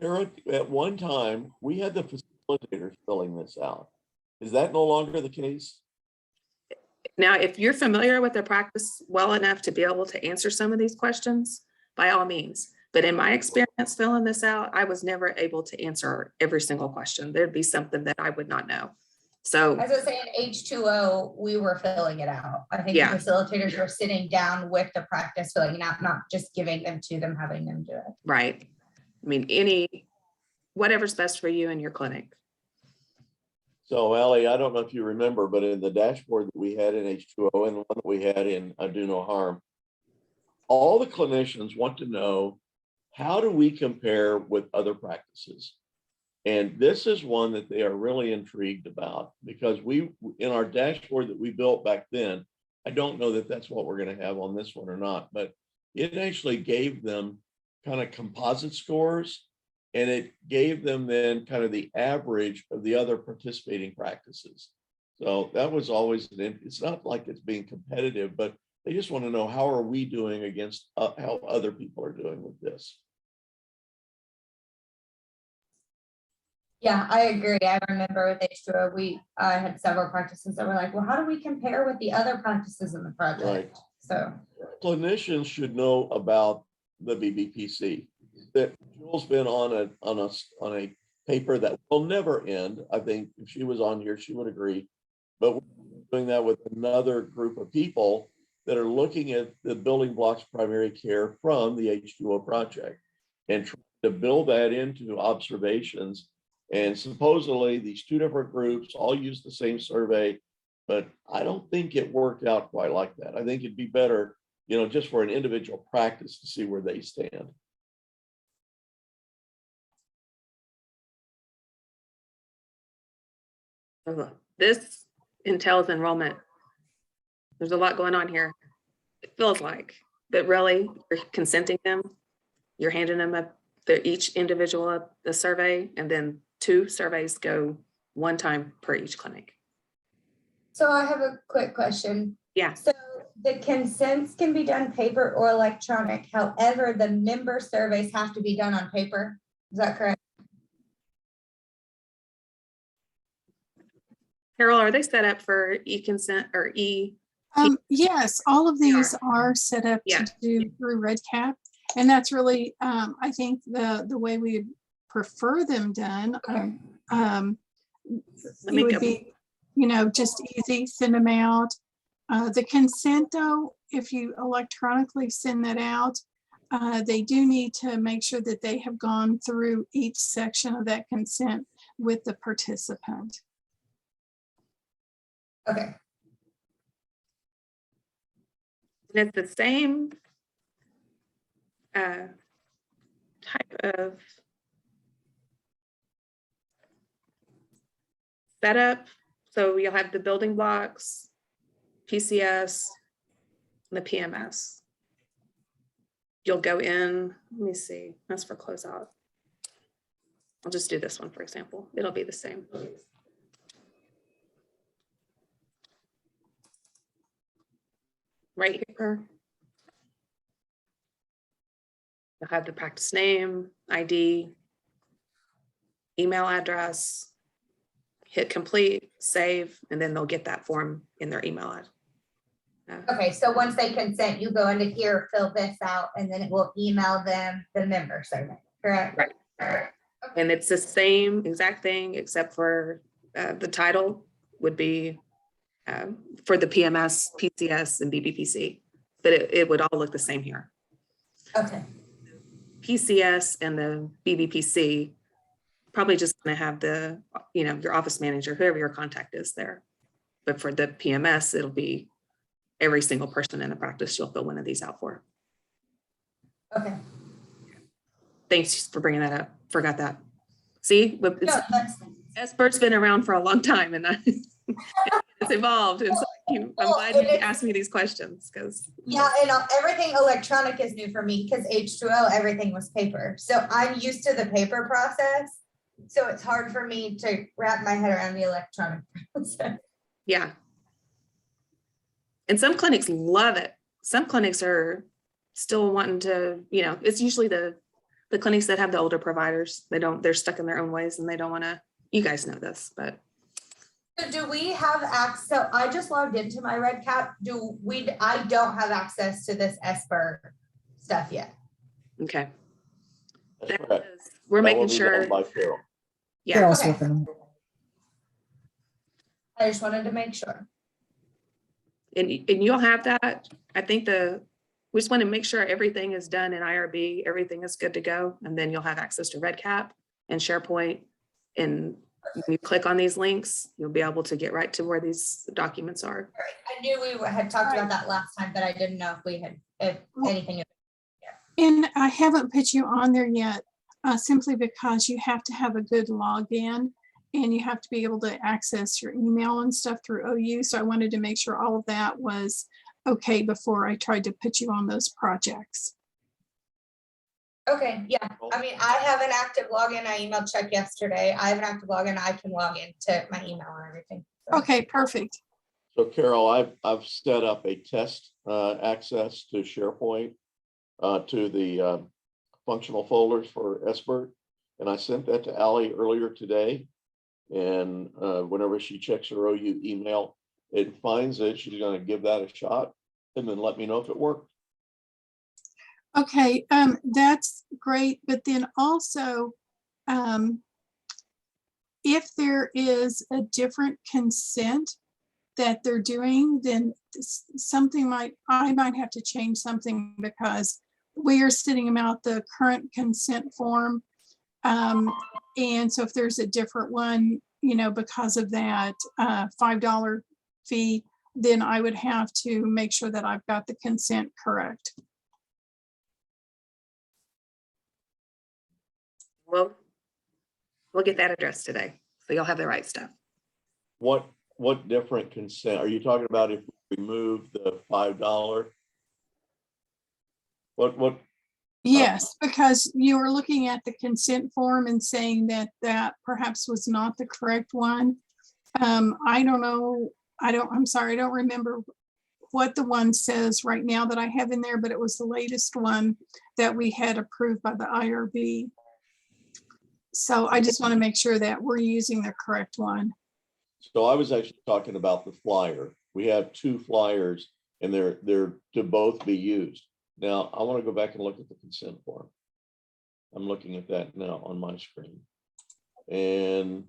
Kara, at one time, we had the facilitators filling this out. Is that no longer the case? Now, if you're familiar with the practice well enough to be able to answer some of these questions, by all means. But in my experience filling this out, I was never able to answer every single question. There'd be something that I would not know. So As I was saying, H2O, we were filling it out. I think Yeah. the facilitators were sitting down with the practice, filling it out, not just giving them to them, having them do it. right. I mean, whatever's best for you in your clinic. So Allie, I don't know if you remember, but in the dashboard that we had in H2O and the one that we had in Do No Harm, all the clinicians want to know, how do we compare with other practices? And this is one that they are really intrigued about, because in our dashboard that we built back then, I don't know that that's what we're going to have on this one or not, but it actually gave them kind of composite scores, and it gave them then kind of the average of the other participating practices. So that was always, it's not like it's being competitive, but they just want to know, how are we doing against how other people are doing with this? Yeah, I agree. I remember with H2O, I had several practices that were like, well, how do we compare with the other practices in the project? Right. So Clinicians should know about the BBPC. That Julie's been on a paper that will never end. I think if she was on here, she would agree. But we're doing that with another group of people that are looking at the building blocks of primary care from the H2O project and trying to build that into observations. And supposedly these two different groups all use the same survey, but I don't think it worked out quite like that. I think it'd be better just for an individual practice to see where they stand. This entails enrollment. There's a lot going on here. It feels like, but really you're consenting them. You're handing them each individual a survey, and then 2 surveys go one time per each clinic. So I have a quick question. Yeah. So the consents can be done paper or electronic. However, the member surveys have to be done on paper. Is that correct? Carol, are they set up for e-consent or e? Yes, all of these are set up Yeah. to do through RedCap. And that's really, I think the way we prefer them done. It would be, just easy, send them out. The consent though, if you electronically send that out, they do need to make sure that they have gone through each section of that consent with the participant. Okay. And it's the same type of setup. So you'll have the building blocks, PCS, and the PMS. You'll go in, let me see, that's for closeout. I'll just do this one, for example. It'll be the same. Right here. You'll have the practice name, ID, email address, hit complete, save, and then they'll get that form in their email address. Okay, so once they consent, you go into here, fill this out, and then it will email them the member survey, correct? Right. And it's the same exact thing, except for the title would be for the PMS, PCS, and BBPC, but it would all look the same here. Okay. PCS and the BBPC, probably just gonna have the, your office manager, whoever your contact is there. But for the PMS, it'll be every single person in the practice you'll fill one of these out for. Okay. Thanks for bringing that up. Forgot that. See, but No, SBIRT's been around for a long time, and it's evolved. And so I'm glad you asked me these questions because and everything electronic is new for me because H2O, everything was paper. So I'm used to the paper process. So it's hard for me to wrap my head around the electronic process. Yeah. And some clinics love it. Some clinics are still wanting to, it's usually the clinics that have the older providers. They're stuck in their own ways and they don't want to, you guys know this, but. So do we have access? So I just logged into my RedCap. I don't have access to this SBIRT stuff yet. Okay. That's correct. We're That making will be done sure. by Carol. Yeah. Carol's Okay. working on it. I just wanted to make sure. And you'll have that. I think we just want to make sure everything is done in IRB, everything is good to go. And then you'll have access to RedCap and SharePoint. And when you click on these links, you'll be able to get right to where these documents are. I knew we had talked about that last time, but I didn't know if anything. And I haven't put you on there yet, simply because you have to have a good login and you have to be able to access your email and stuff through OU. So I wanted to make sure all of that was okay before I tried to put you on those projects. Okay, yeah. I mean, I have an active login. I emailed Chuck yesterday. I have an active login. I can log into my email and everything. So. Okay, perfect. So Carol, I've set up a test access to SharePoint to the functional folders for SBIRT. And I sent that to Allie earlier today. And whenever she checks her OU email, it finds it. She's going to give that a shot and then let me know if it worked. Okay, that's great. But then also, if there is a different consent that they're doing, then I might have to change something because we are sending them out the current consent form. And so if there's a different one, because of that $5 fee, then I would have to make sure that I've got the consent correct. Well, we'll get that addressed today. So you'll have the right stuff. What different consent? Are you talking about if we remove the $5? What? Yes, because you were looking at the consent form and saying that that perhaps was not the correct one. I don't know. I'm sorry, I don't remember what the one says right now that I have in there, but it was the latest one that we had approved by the IRB. So I just want to make sure that we're using the correct one. So I was actually talking about the flyer. We have 2 flyers and they're to both be used. Now, I want to go back and look at the consent form. I'm looking at that now on my screen. And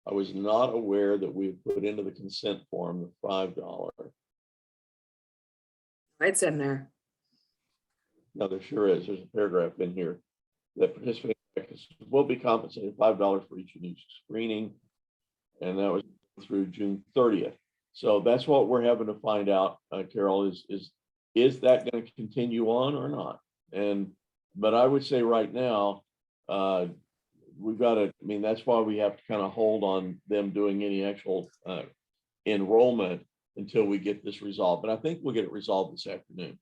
I was not aware that we put into the consent form the $5. It's in there. No, there sure is. There's a paragraph in here that participating will be compensated $5 for each unique screening. And that was through June 30th. So that's what we're having to find out, Carol, is that going to continue on or not? But I would say right now, we've got to, I mean, that's why we have to kind of hold on them doing any actual enrollment until we get this resolved. But I think we'll get it resolved this afternoon.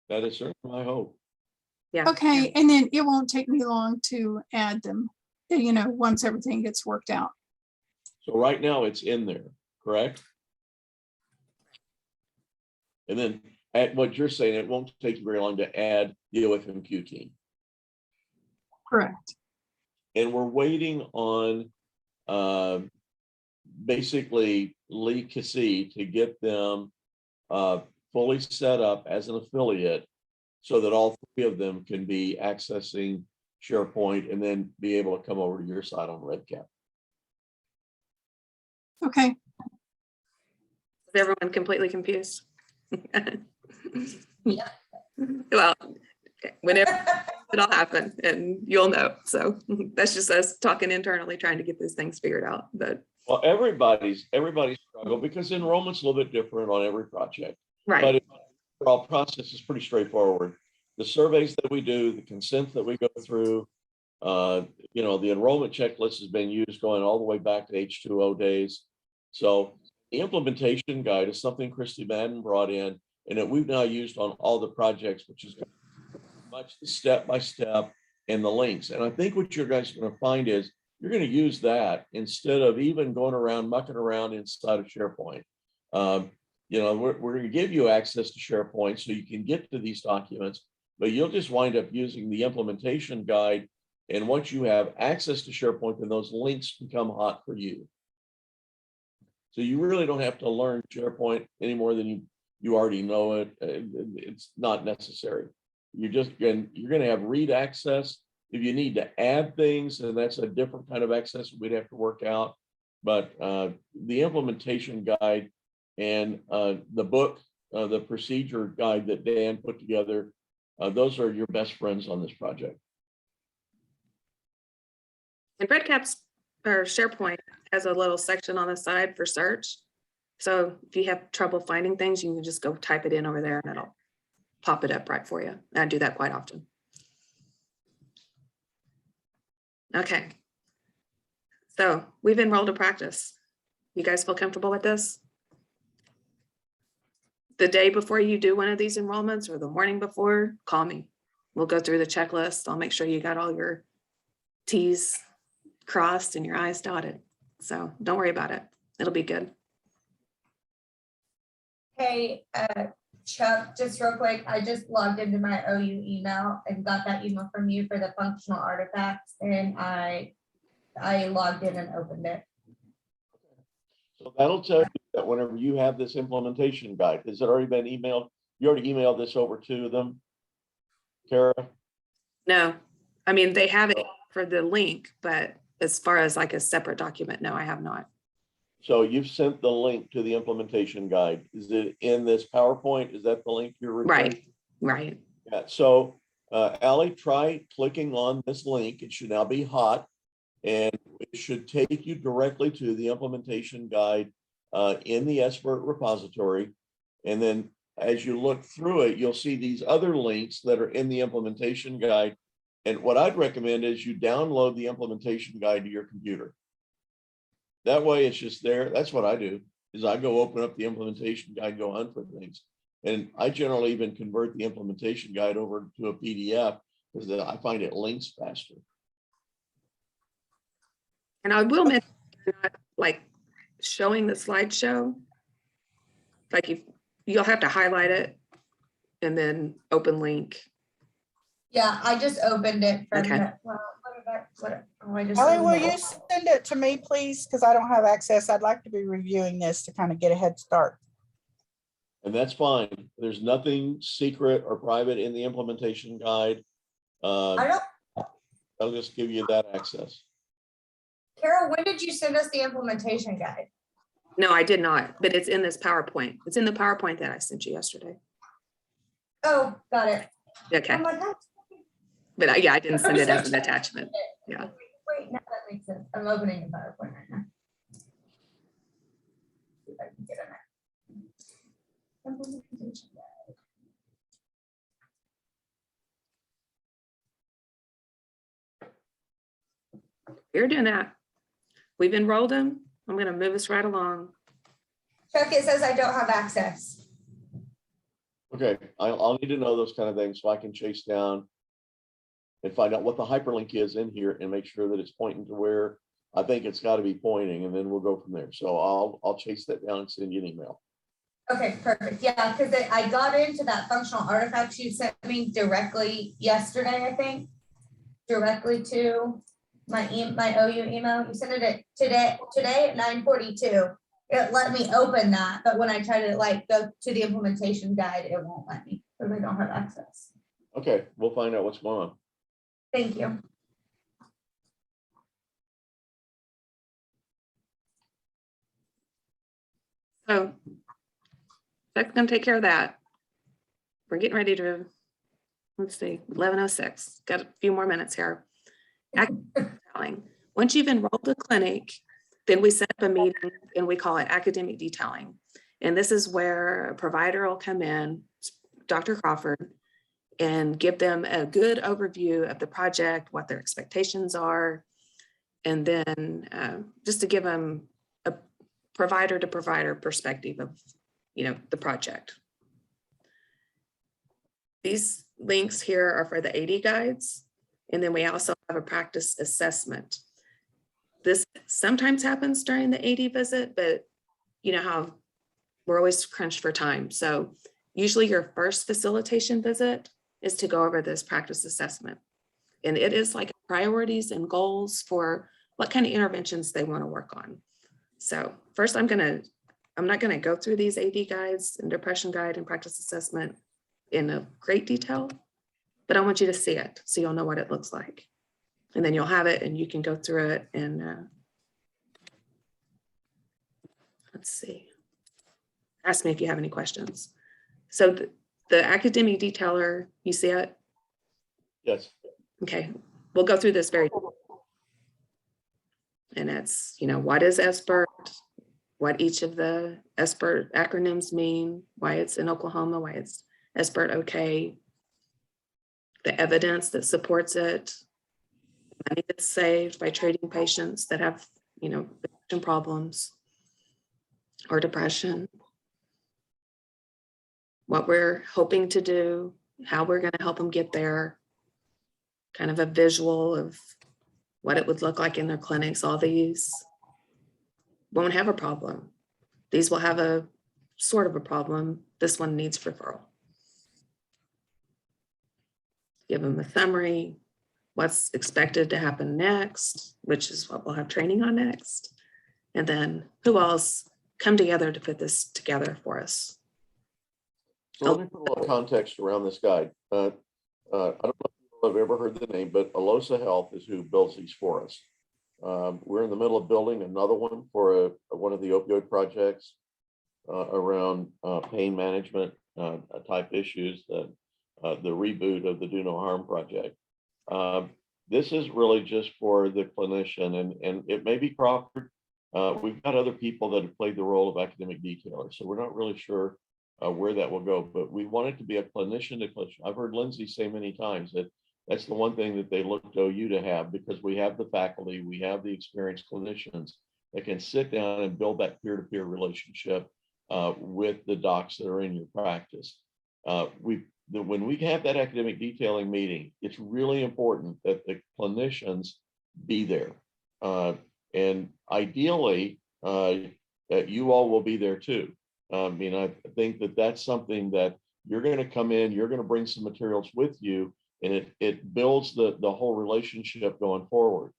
That is certainly my hope. Yeah. Okay, and then it won't take me long to add them, once everything gets worked out. So right now it's in there, correct? And then at what you're saying, it won't take you very long to add the OFMQ team. Correct. And we're waiting on basically Lee Cassie to get them fully set up as an affiliate so that all 3 of them can be accessing SharePoint and then be able to come over to your side on RedCap. Okay. Is everyone completely confused? Yeah. Well, whenever it'll happen and you'll know. So that's just us talking internally, trying to get these things figured out. But Well, everybody's struggle because enrollment's a little bit different on every project. right. But the overall process is pretty straightforward. The surveys that we do, the consent that we go through, the enrollment checklist has been used going all the way back to H2O days. So the implementation guide is something Christy Madden brought in and that we've now used on all the projects, which is much the step-by-step and the links. And I think what you guys are going to find is you're going to use that instead of even going around, mucking around inside of SharePoint. We're going to give you access to SharePoint so you can get to these documents, but you'll just wind up using the implementation guide. And once you have access to SharePoint, then those links become hot for you. So you really don't have to learn SharePoint any more than you already know it. It's not necessary. You're going to have read access. If you need to add things, and that's a different kind of access we'd have to work out. But the implementation guide and the book, the procedure guide that Dan put together, those are your best friends on this project. And RedCap's or SharePoint has a little section on the side for search. So if you have trouble finding things, you can just go type it in over there and it'll pop it up right for you. I do that quite often. Okay. So we've enrolled to practice. You guys feel comfortable with this? The day before you do one of these enrollments or the morning before, call me. We'll go through the checklist. I'll make sure you got all your T's crossed and your I's dotted. So don't worry about it. It'll be good. Hey, Chuck, just real quick, I just logged into my OU email and got that email from you for the functional artifacts, and I logged in and opened it. So that'll tell you that whenever you have this implementation guide, has it already been emailed? You already emailed this over to them, Kara? No, I mean, they have it for the link, but as far as like a separate document, no, I have not. So you've sent the link to the implementation guide. Is it in this PowerPoint? Is that the link you're referring to? Right. Yeah, so Allie, try clicking on this link. It should now be hot. And if it should take you directly to the implementation guide in the SBIRT repository. And then as you look through it, you'll see these other links that are in the implementation guide. And what I'd recommend is you download the implementation guide to your computer. That way it's just there. That's what I do, is I go open up the implementation guide, go hunt for things. And I generally even convert the implementation guide over to a PDF because I find it links faster. And I will mention, like showing the slideshow, like you'll have to highlight it and then open link. Yeah, I just opened it from Okay. the, well, I just. Ellie, opened will it. you send it to me, please? Because I don't have access. I'd like to be reviewing this to kind of get a head start. And that's fine. There's nothing secret or private in the implementation guide. I don't, I'll just give you that access. Carol, when did you send us the implementation guide? No, I did not, but it's in this PowerPoint. It's in the PowerPoint that I sent you yesterday. Oh, got it. Okay, Oh my God. but yeah, I didn't send it as an attachment. Yeah. Wait, now that makes sense. I'm opening the PowerPoint right now. See if I can get in there. Implementation guide. You're doing that. We've enrolled them. I'm going to move us right along. Chuck, it says I don't have access. Okay, I'll need to know those kind of things so I can chase down and find out what the hyperlink is in here and make sure that it's pointing to where I think it's got to be pointing, and then we'll go from there. So I'll chase that down and send you an email. Okay, perfect. Yeah, because I got into that functional artifacts you sent me directly yesterday, I think, directly to my OU email. You sent it today at 9:42. It let me open that, but when I try to like go to the implementation guide, it won't let me because I don't have access. Okay, we'll find out what's going on. Thank you. So that's going to take care of that. We're getting ready to, let's see, 11:06. Got a few more minutes here. Once you've enrolled a clinic, then we set up a meeting and we call it academic detailing. And this is where a provider will come in, Dr. Crawford, and give them a good overview of the project, what their expectations are, and then just to give them a provider to provider perspective of, the project. These links here are for the AD guides, and then we also have a practice assessment. This sometimes happens during the AD visit, but you know how we're always crunched for time. So usually your first facilitation visit is to go over this practice assessment. And it is like priorities and goals for what kind of interventions they want to work on. So first I'm not gonna go through these AD guides and depression guide and practice assessment in a great detail, but I want you to see it so you'll know what it looks like. And then you'll have it and you can go through it and let's see. Ask me if you have any questions. So the academic detailer, you see it? Yes. Okay, we'll go through this very, and it's, what is SBIRT? What each of the SBIRT acronyms mean, why it's in Oklahoma, why it's SBIRT okay, the evidence that supports it, money that's saved by treating patients that have, addiction problems or depression, what we're hoping to do, how we're going to help them get there, kind of a visual of what it would look like in their clinics. All these won't have a problem. These will have a sort of a problem. This one needs referral. Give them a summary, what's expected to happen next, which is what we'll have training on next. And then who else come together to put this together for us. So let me put a little context around this guide. I don't know if I've ever heard the name, but Alosa Health is who builds these for us. We're in the middle of building another one for one of the opioid projects around pain management type issues, the reboot of the Do No Harm project. this is really just for the clinician, and it may be Crawford. We've got other people that have played the role of academic detailer, so we're not really sure where that will go, but we want it to be a clinician to clinician. I've heard Lindsay say many times that that's the one thing that they look to OU to have, because we have the faculty, we have the experienced clinicians that can sit down and build that peer-to-peer relationship with the docs that are in your practice. When we have that academic detailing meeting, it's really important that the clinicians be there. And ideally, that you all will be there too. I mean, I think that that's something that you're going to come in, you're going to bring some materials with you, and it builds the whole relationship going forward.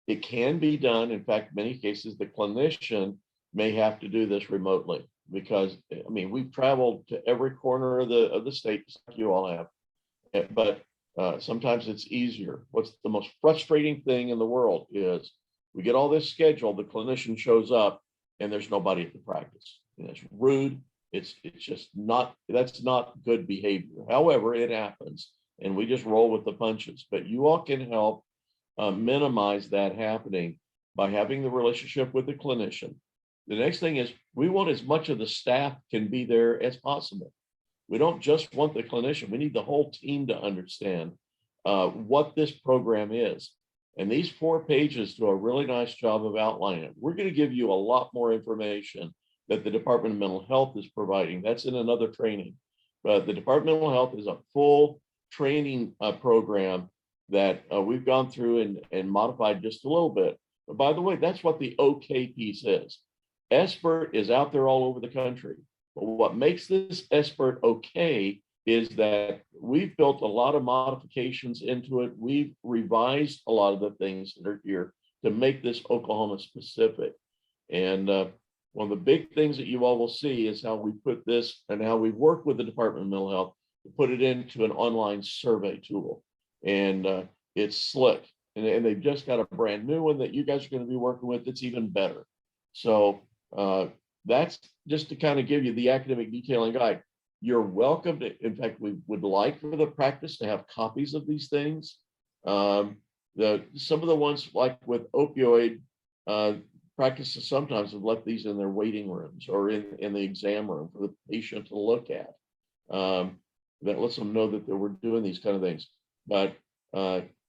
It can be done. In fact, many cases, the clinician may have to do this remotely, because I mean, we've traveled to every corner of the state, just like you all have, but sometimes it's easier. What's the most frustrating thing in the world is we get all this scheduled, the clinician shows up and there's nobody at the practice. And it's rude. It's just not, that's not good behavior. However, it happens and we just roll with the punches, but you all can help minimize that happening by having the relationship with the clinician. The next thing is we want as much of the staff can be there as possible. We don't just want the clinician. We need the whole team to understand what this program is. And these 4 pages do a really nice job of outlining it. We're going to give you a lot more information that the Department of Mental Health is providing. That's in another training. But the Department of Mental Health is a full training program that we've gone through and modified just a little bit. But by the way, that's what the OK piece is. SBIRT is out there all over the country. But what makes this SBIRT OK is that we've built a lot of modifications into it. We've revised a lot of the things that are here to make this Oklahoma specific. And one of the big things that you all will see is how we put this and how we've worked with the Department of Mental Health to put it into an online survey tool. And it's slick. And they've just got a brand new one that you guys are going to be working with that's even better. So that's just to kind of give you the academic detailing guide. You're welcome to, in fact, we would like for the practice to have copies of these things. Some of the ones like with opioid practices sometimes have left these in their waiting rooms or in the exam room for the patient to look at. That lets them know that we're doing these kind of things. But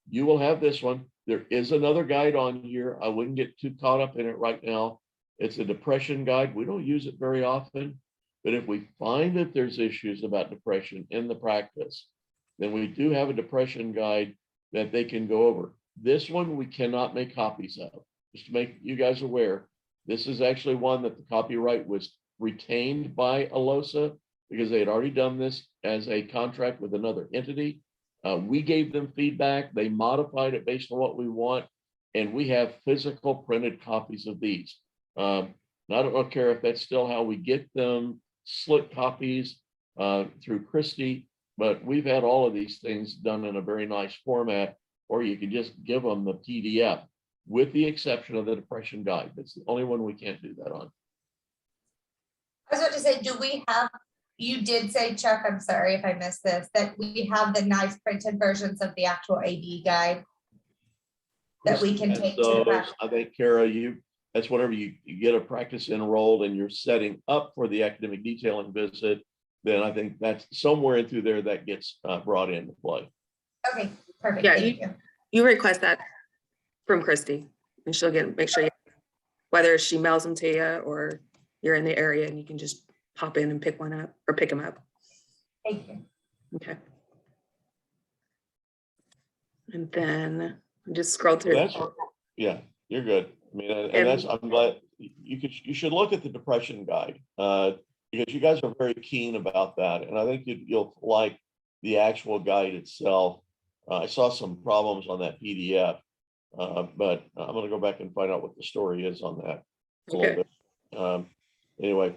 you will have this one. There is another guide on here. I wouldn't get too caught up in it right now. It's a depression guide. We don't use it very often, but if we find that there's issues about depression in the practice, then we do have a depression guide that they can go over. This one we cannot make copies of. Just to make you guys aware, this is actually one that the copyright was retained by ALOSA because they had already done this as a contract with another entity. We gave them feedback. They modified it based on what we want, and we have physical printed copies of these. I don't care if that's still how we get them, slick copies through Christie, but we've had all of these things done in a very nice format, or you can just give them the PDF, with the exception of the depression guide. That's the only one we can't do that on. I was about to say, do we have, you did say, Chuck, I'm sorry if I missed this, that we have the nice printed versions of the actual AD guide that we can take to the practice? I think, Kara, that's whenever you get a practice enrolled and you're setting up for the academic detailing visit, then I think that's somewhere in through there that gets brought into play. Okay, perfect. Yeah, Thank you. You request that from Christy, and she'll make sure whether she mails them to you or you're in the area and you can just pop in and pick one up or pick them up. Thank you. Okay. And then just scroll through. Yeah, you're good. I mean, and that's, I'm glad you should look at the depression guide because you guys are very keen about that. And I think you'll like the actual guide itself. I saw some problems on that PDF, but I'm going to go back and find out what the story is on that a little bit. Anyway,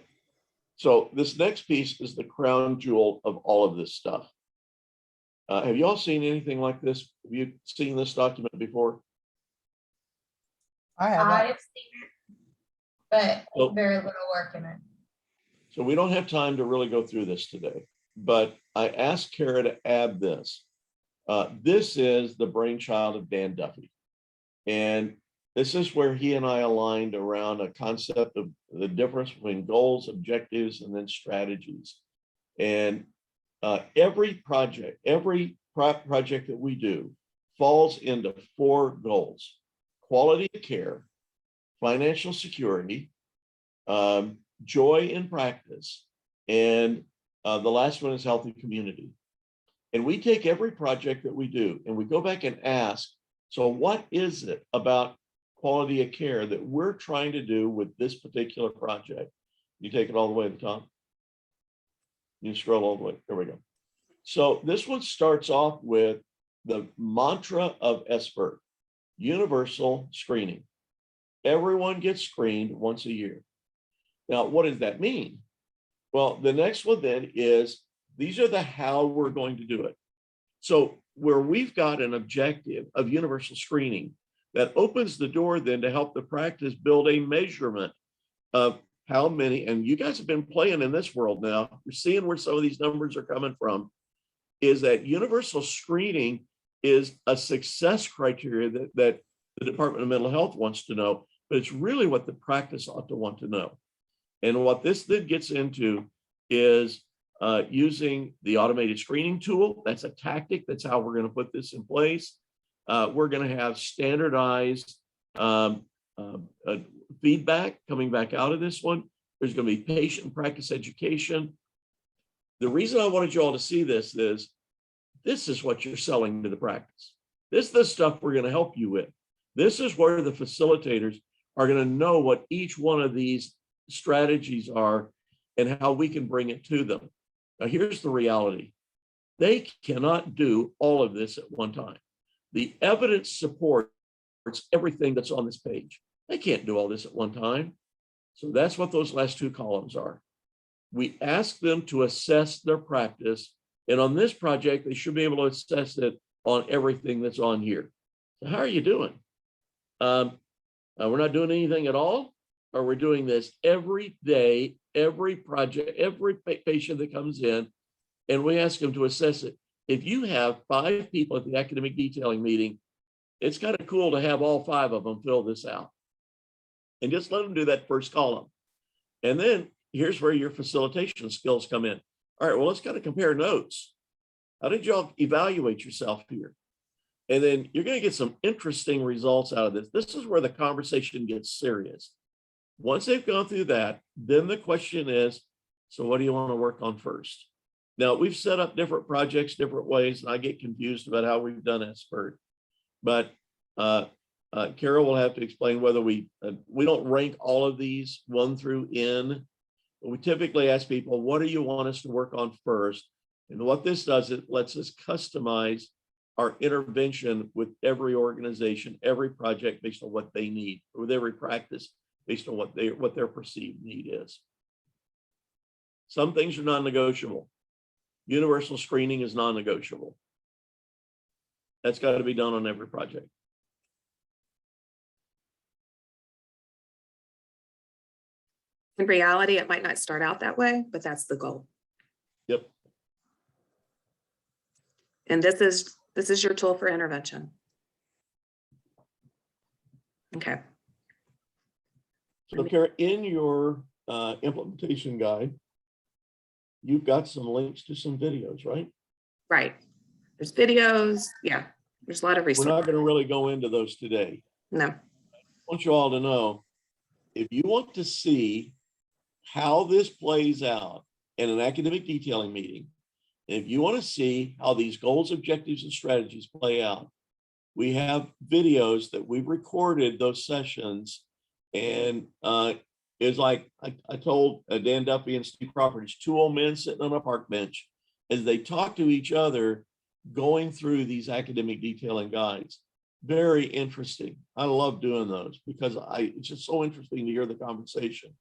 so this next piece is the crown jewel of all of this stuff. Have you all seen anything like this? Have you seen this document before? I have. I've seen it, but very little work in it. So we don't have time to really go through this today, but I asked Kara to add this. This is the brainchild of Dan Duffy. And this is where he and I aligned around a concept of the difference between goals, objectives, and then strategies. And every project that we do falls into 4 goals: quality of care, financial security, joy in practice, and the last one is healthy community. And we take every project that we do and we go back and ask, so what is it about quality of care that we're trying to do with this particular project? You take it all the way to the top. You scroll all the way. There we go. So this one starts off with the mantra of SBIRT, universal screening. Everyone gets screened once a year. Now, what does that mean? Well, the next one then is, these are the how we're going to do it. So where we've got an objective of universal screening, that opens the door then to help the practice build a measurement of how many, and you guys have been playing in this world now, you're seeing where some of these numbers are coming from, is that universal screening is a success criteria that the Department of Mental Health wants to know, but it's really what the practice ought to want to know. And what this then gets into is using the automated screening tool. That's a tactic. That's how we're going to put this in place. We're going to have standardized feedback coming back out of this one. There's going to be patient and practice education. The reason I wanted you all to see this is what you're selling to the practice. This is the stuff we're going to help you with. This is where the facilitators are going to know what each one of these strategies are and how we can bring it to them. Now, here's the reality. They cannot do all of this at one time. The evidence supports everything that's on this page. They can't do all this at one time. So that's what those last 2 columns are. We ask them to assess their practice. And on this project, they should be able to assess it on everything that's on here. So how are you doing? We're not doing anything at all, or we're doing this every day, every project, every patient that comes in, and we ask them to assess it. If you have 5 people at the academic detailing meeting, it's kind of cool to have all 5 of them fill this out. And just let them do that first column. And then here's where your facilitation skills come in. All right, well, let's kind of compare notes. How did y'all evaluate yourself here? And then you're going to get some interesting results out of this. This is where the conversation gets serious. Once they've gone through that, then the question is, so what do you want to work on first? Now, we've set up different projects different ways, and I get confused about how we've done SBIRT. But Carol will have to explain whether we don't rank all of these 1 through N. But we typically ask people, what do you want us to work on first? And what this does, it lets us customize our intervention with every organization, every project based on what they need, with every practice based on what their perceived need is. Some things are non-negotiable. Universal screening is non-negotiable. That's got to be done on every project. In reality, it might not start out that way, but that's the goal. Yep. And this is your tool for intervention. Okay. So Kara, in your implementation guide, you've got some links to some videos, right? Right. There's videos. Yeah. There's a lot of We're resources. not going to really go into those today. No. I want you all to know, if you want to see how this plays out in an academic detailing meeting, if you want to see how these goals, objectives, and strategies play out, we have videos that we've recorded those sessions. And it's like I told Dan Duffy and Steve Crawford, it's 2 old men sitting on a park bench as they talk to each other, going through these academic detailing guides. Very interesting. I love doing those because it's just so interesting to hear the conversation.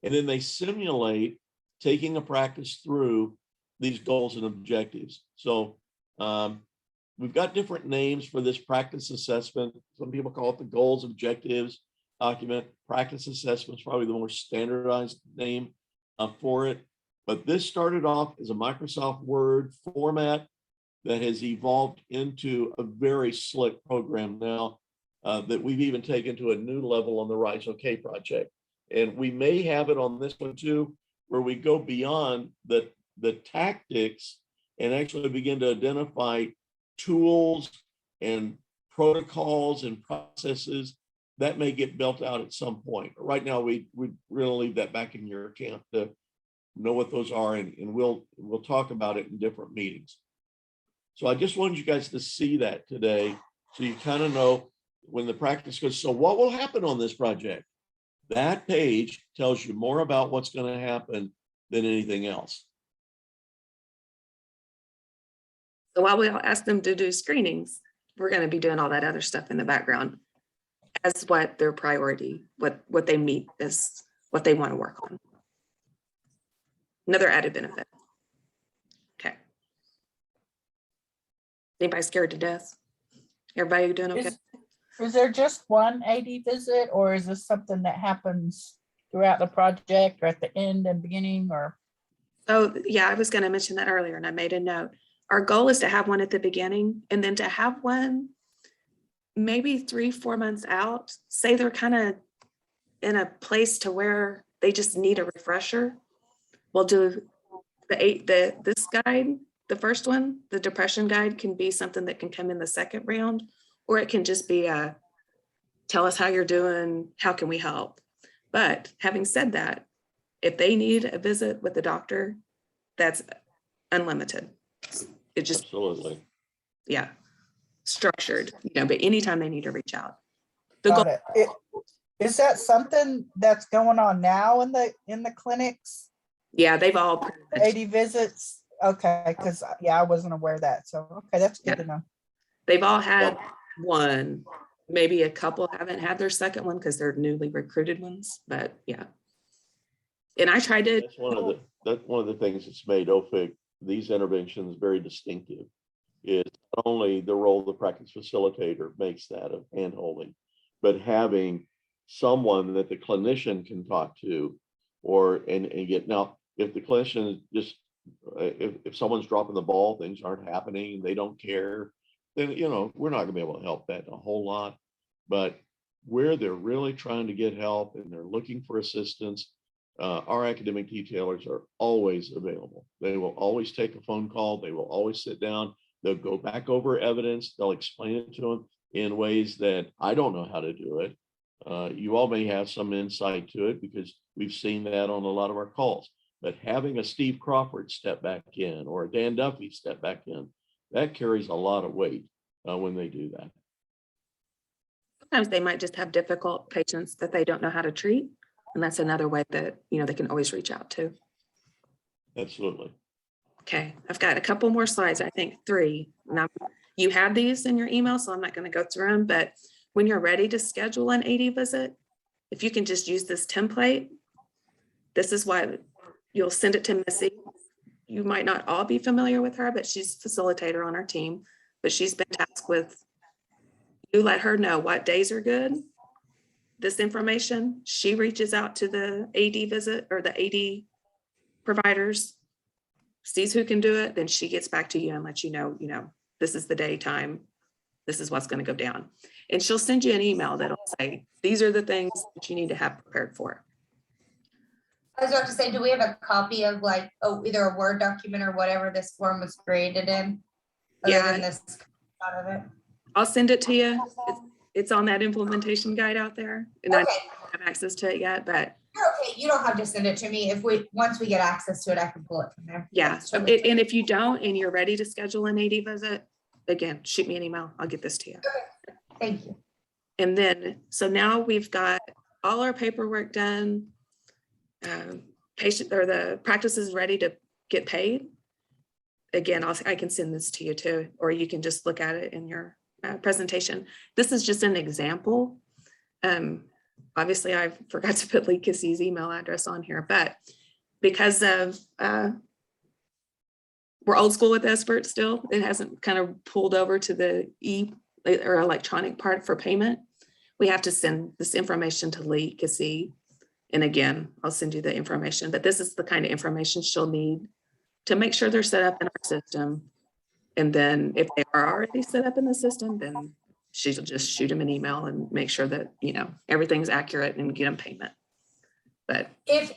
And then they simulate taking a practice through these goals and objectives. So we've got different names for this practice assessment. Some people call it the goals, objectives document. Practice assessment is probably the more standardized name for it. But this started off as a Microsoft Word format. that has evolved into a very slick program now that we've even taken to a new level on the Rise OK project. And we may have it on this one too, where we go beyond the tactics and actually begin to identify tools and protocols and processes that may get built out at some point. Right now, we're going to leave that back in your camp to know what those are, and we'll talk about it in different meetings. So I just wanted you guys to see that today, so you kind of know when the practice goes, so what will happen on this project? That page tells you more about what's going to happen than anything else. So while we ask them to do screenings, we're going to be doing all that other stuff in the background as what their priority, what they meet is what they want to work on. Another added benefit. Okay. Anybody scared to death? Everybody doing okay? Is there just one AD visit, or is this something that happens throughout the project or at the end and beginning, or? Oh, yeah, I was going to mention that earlier and I made a note. Our goal is to have one at the beginning and then to have one maybe 3-4 months out. Say they're kind of in a place to where they just need a refresher. We'll do this guide, the first one, the depression guide, can be something that can come in the second round, or it can just be a tell us how you're doing, how can we help? But having said that, if they need a visit with the doctor, that's unlimited. It just, Absolutely. yeah, structured, but anytime they need to reach out. Got it. Is that something that's going on now in the clinics? Yeah, they've all. 80 visits? Okay, because yeah, I wasn't aware of that. So, okay, that's good to know. They've all had one. Maybe a couple haven't had their second one because they're newly recruited ones, but yeah. And I tried to. That's one of the things that's made OFIC, these interventions, very distinctive, is not only the role of the practice facilitator makes that of hand-holding, but having someone that the clinician can talk to and get. Now, if the clinician just, if someone's dropping the ball, things aren't happening, they don't care, then, we're not gonna be able to help that a whole lot. But where they're really trying to get help and they're looking for assistance, our academic detailers are always available. They will always take a phone call. They will always sit down. They'll go back over evidence. They'll explain it to them in ways that I don't know how to do it. You all may have some insight to it because we've seen that on a lot of our calls. But having a Steve Crawford step back in or a Dan Duffy step back in, that carries a lot of weight when they do that. Sometimes they might just have difficult patients that they don't know how to treat. And that's another way that, they can always reach out to. Absolutely. Okay, I've got a couple more slides, I think 3. Now, you have these in your email, so I'm not going to go through them, but when you're ready to schedule an AD visit, if you can just use this template, this is why you'll send it to Missy. You might not all be familiar with her, but she's a facilitator on our team, but she's been tasked with, you let her know what days are good. This information, she reaches out to the AD visit or the AD providers, sees who can do it, then she gets back to you and lets you know, this is the day time, this is what's going to go down. And she'll send you an email that'll say, these are the things that you need to have prepared for. I was about to say, do we have a copy of either a Word document or whatever this form was created in? Yeah. Than this out of it. I'll send it to you. It's on that implementation guide out there. And Okay. I don't have access to it yet, but. You're okay. You don't have to send it to me. Once we get access to it, I can pull it from there. Yeah. And if you don't, and you're ready to schedule an AD visit, again, shoot me an email. I'll get this to you. Okay. Thank you. And then, so now we've got all our paperwork done. Patient or the practice is ready to get paid. Again, I can send this to you too, or you can just look at it in your presentation. This is just an example. Obviously, I forgot to put Lee Kissie's email address on here, but because of we're old school with SBIRT still, it hasn't kind of pulled over to the or electronic part for payment. We have to send this information to Lee Kissie. And again, I'll send you the information, but this is the kind of information she'll need to make sure they're set up in our system And then if they are already set up in the system, then she'll just shoot them an email and make sure that, everything's accurate and get them payment. But If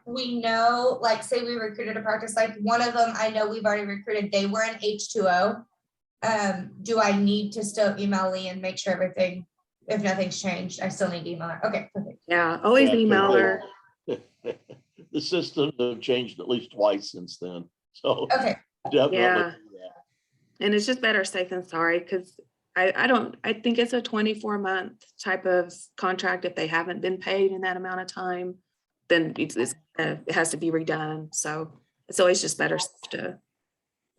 we know, like, say we recruited a practice, like one of them, I know we've already recruited, they were in H2O. Do I need to still email Lee and make sure everything, if nothing's changed, I still need to email her? Okay, perfect. yeah, always Yeah, email her. The systems have changed at least twice since then. So Okay, definitely. Yeah. do that. And it's just better safe than sorry, because I think it's a 24-month type of contract. If they haven't been paid in that amount of time, then it has to be redone. So it's always just better to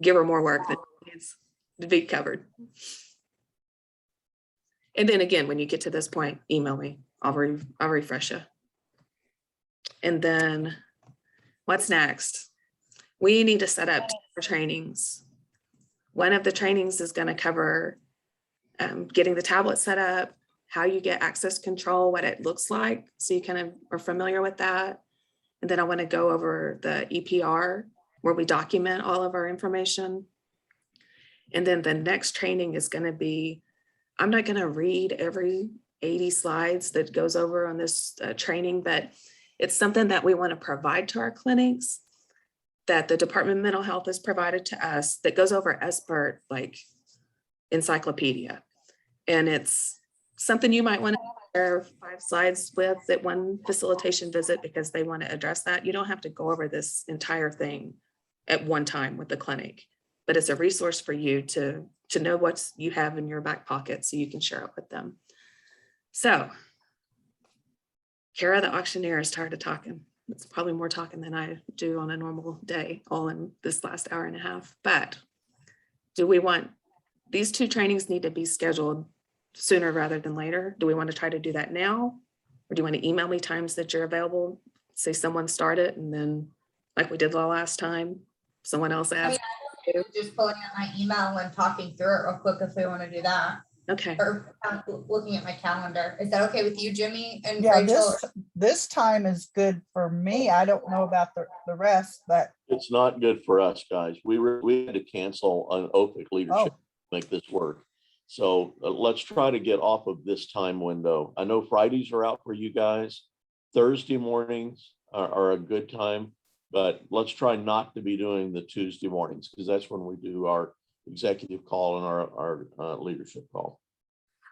give her more work than it's to be covered. And then again, when you get to this point, email me. I'll refresh you. And then what's next? We need to set up trainings. One of the trainings is going to cover getting the tablet set up, how you get access control, what it looks like, so you kind of are familiar with that. And then I want to go over the EPR, where we document all of our information. And then the next training is going to be, I'm not going to read every 80 slides that goes over on this training, but it's something that we want to provide to our clinics, that the Department of Mental Health has provided to us, that goes over SBIRT like encyclopedia. And it's something you might want to share 5 slides with at one facilitation visit, because they want to address that. You don't have to go over this entire thing at one time with the clinic, but it's a resource for you to know what you have in your back pocket so you can share it with them. So Kara, the auctioneer, is tired of talking. It's probably more talking than I do on a normal day, all in this last hour and a half. But do we want, these 2 trainings need to be scheduled sooner rather than later? Do we want to try to do that now? Or do you want to email me times that you're available? Say someone start it, and then like we did the last time, someone else asked. just pulling out my email and talking through it real quick if we want to do that. Okay. Or looking at my calendar. Is that okay with you, Jimmy and Yeah, Rachel? this time is good for me. I don't know about the rest, but It's not good for us, guys. We had to cancel an OPIC leadership to make this work. So let's try to get off of this time window. I know Fridays are out for you guys. Thursday mornings are a good time, but let's try not to be doing the Tuesday mornings, because that's when we do our executive call and our leadership call.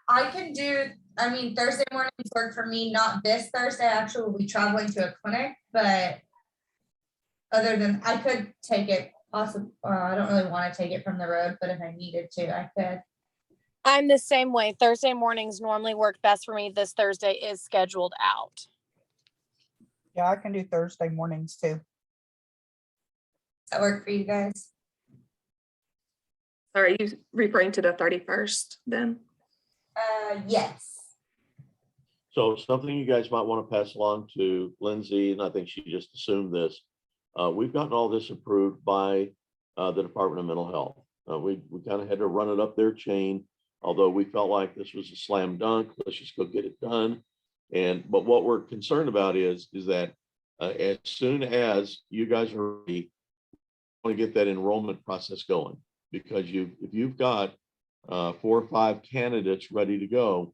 I can do, Thursday mornings work for me, not this Thursday. Actually, we'll be traveling to a clinic, but other than, I could take it possibly. I don't really want to take it from the road, but if I needed to, I could. I'm the same way. Thursday mornings normally work best for me. This Thursday is scheduled out. yeah, I can do Thursday mornings too. Does that work for you guys? So are you referring to the 31st then? Yes. So something you guys might want to pass along to Lindsay, and I think she just assumed this. We've gotten all this approved by the Department of Mental Health. We kind of had to run it up their chain, although we felt like this was a slam dunk. Let's just go get it done. But what we're concerned about is that as soon as you guys are ready, we want to get that enrollment process going, because if you've got 4 or 5 candidates ready to go,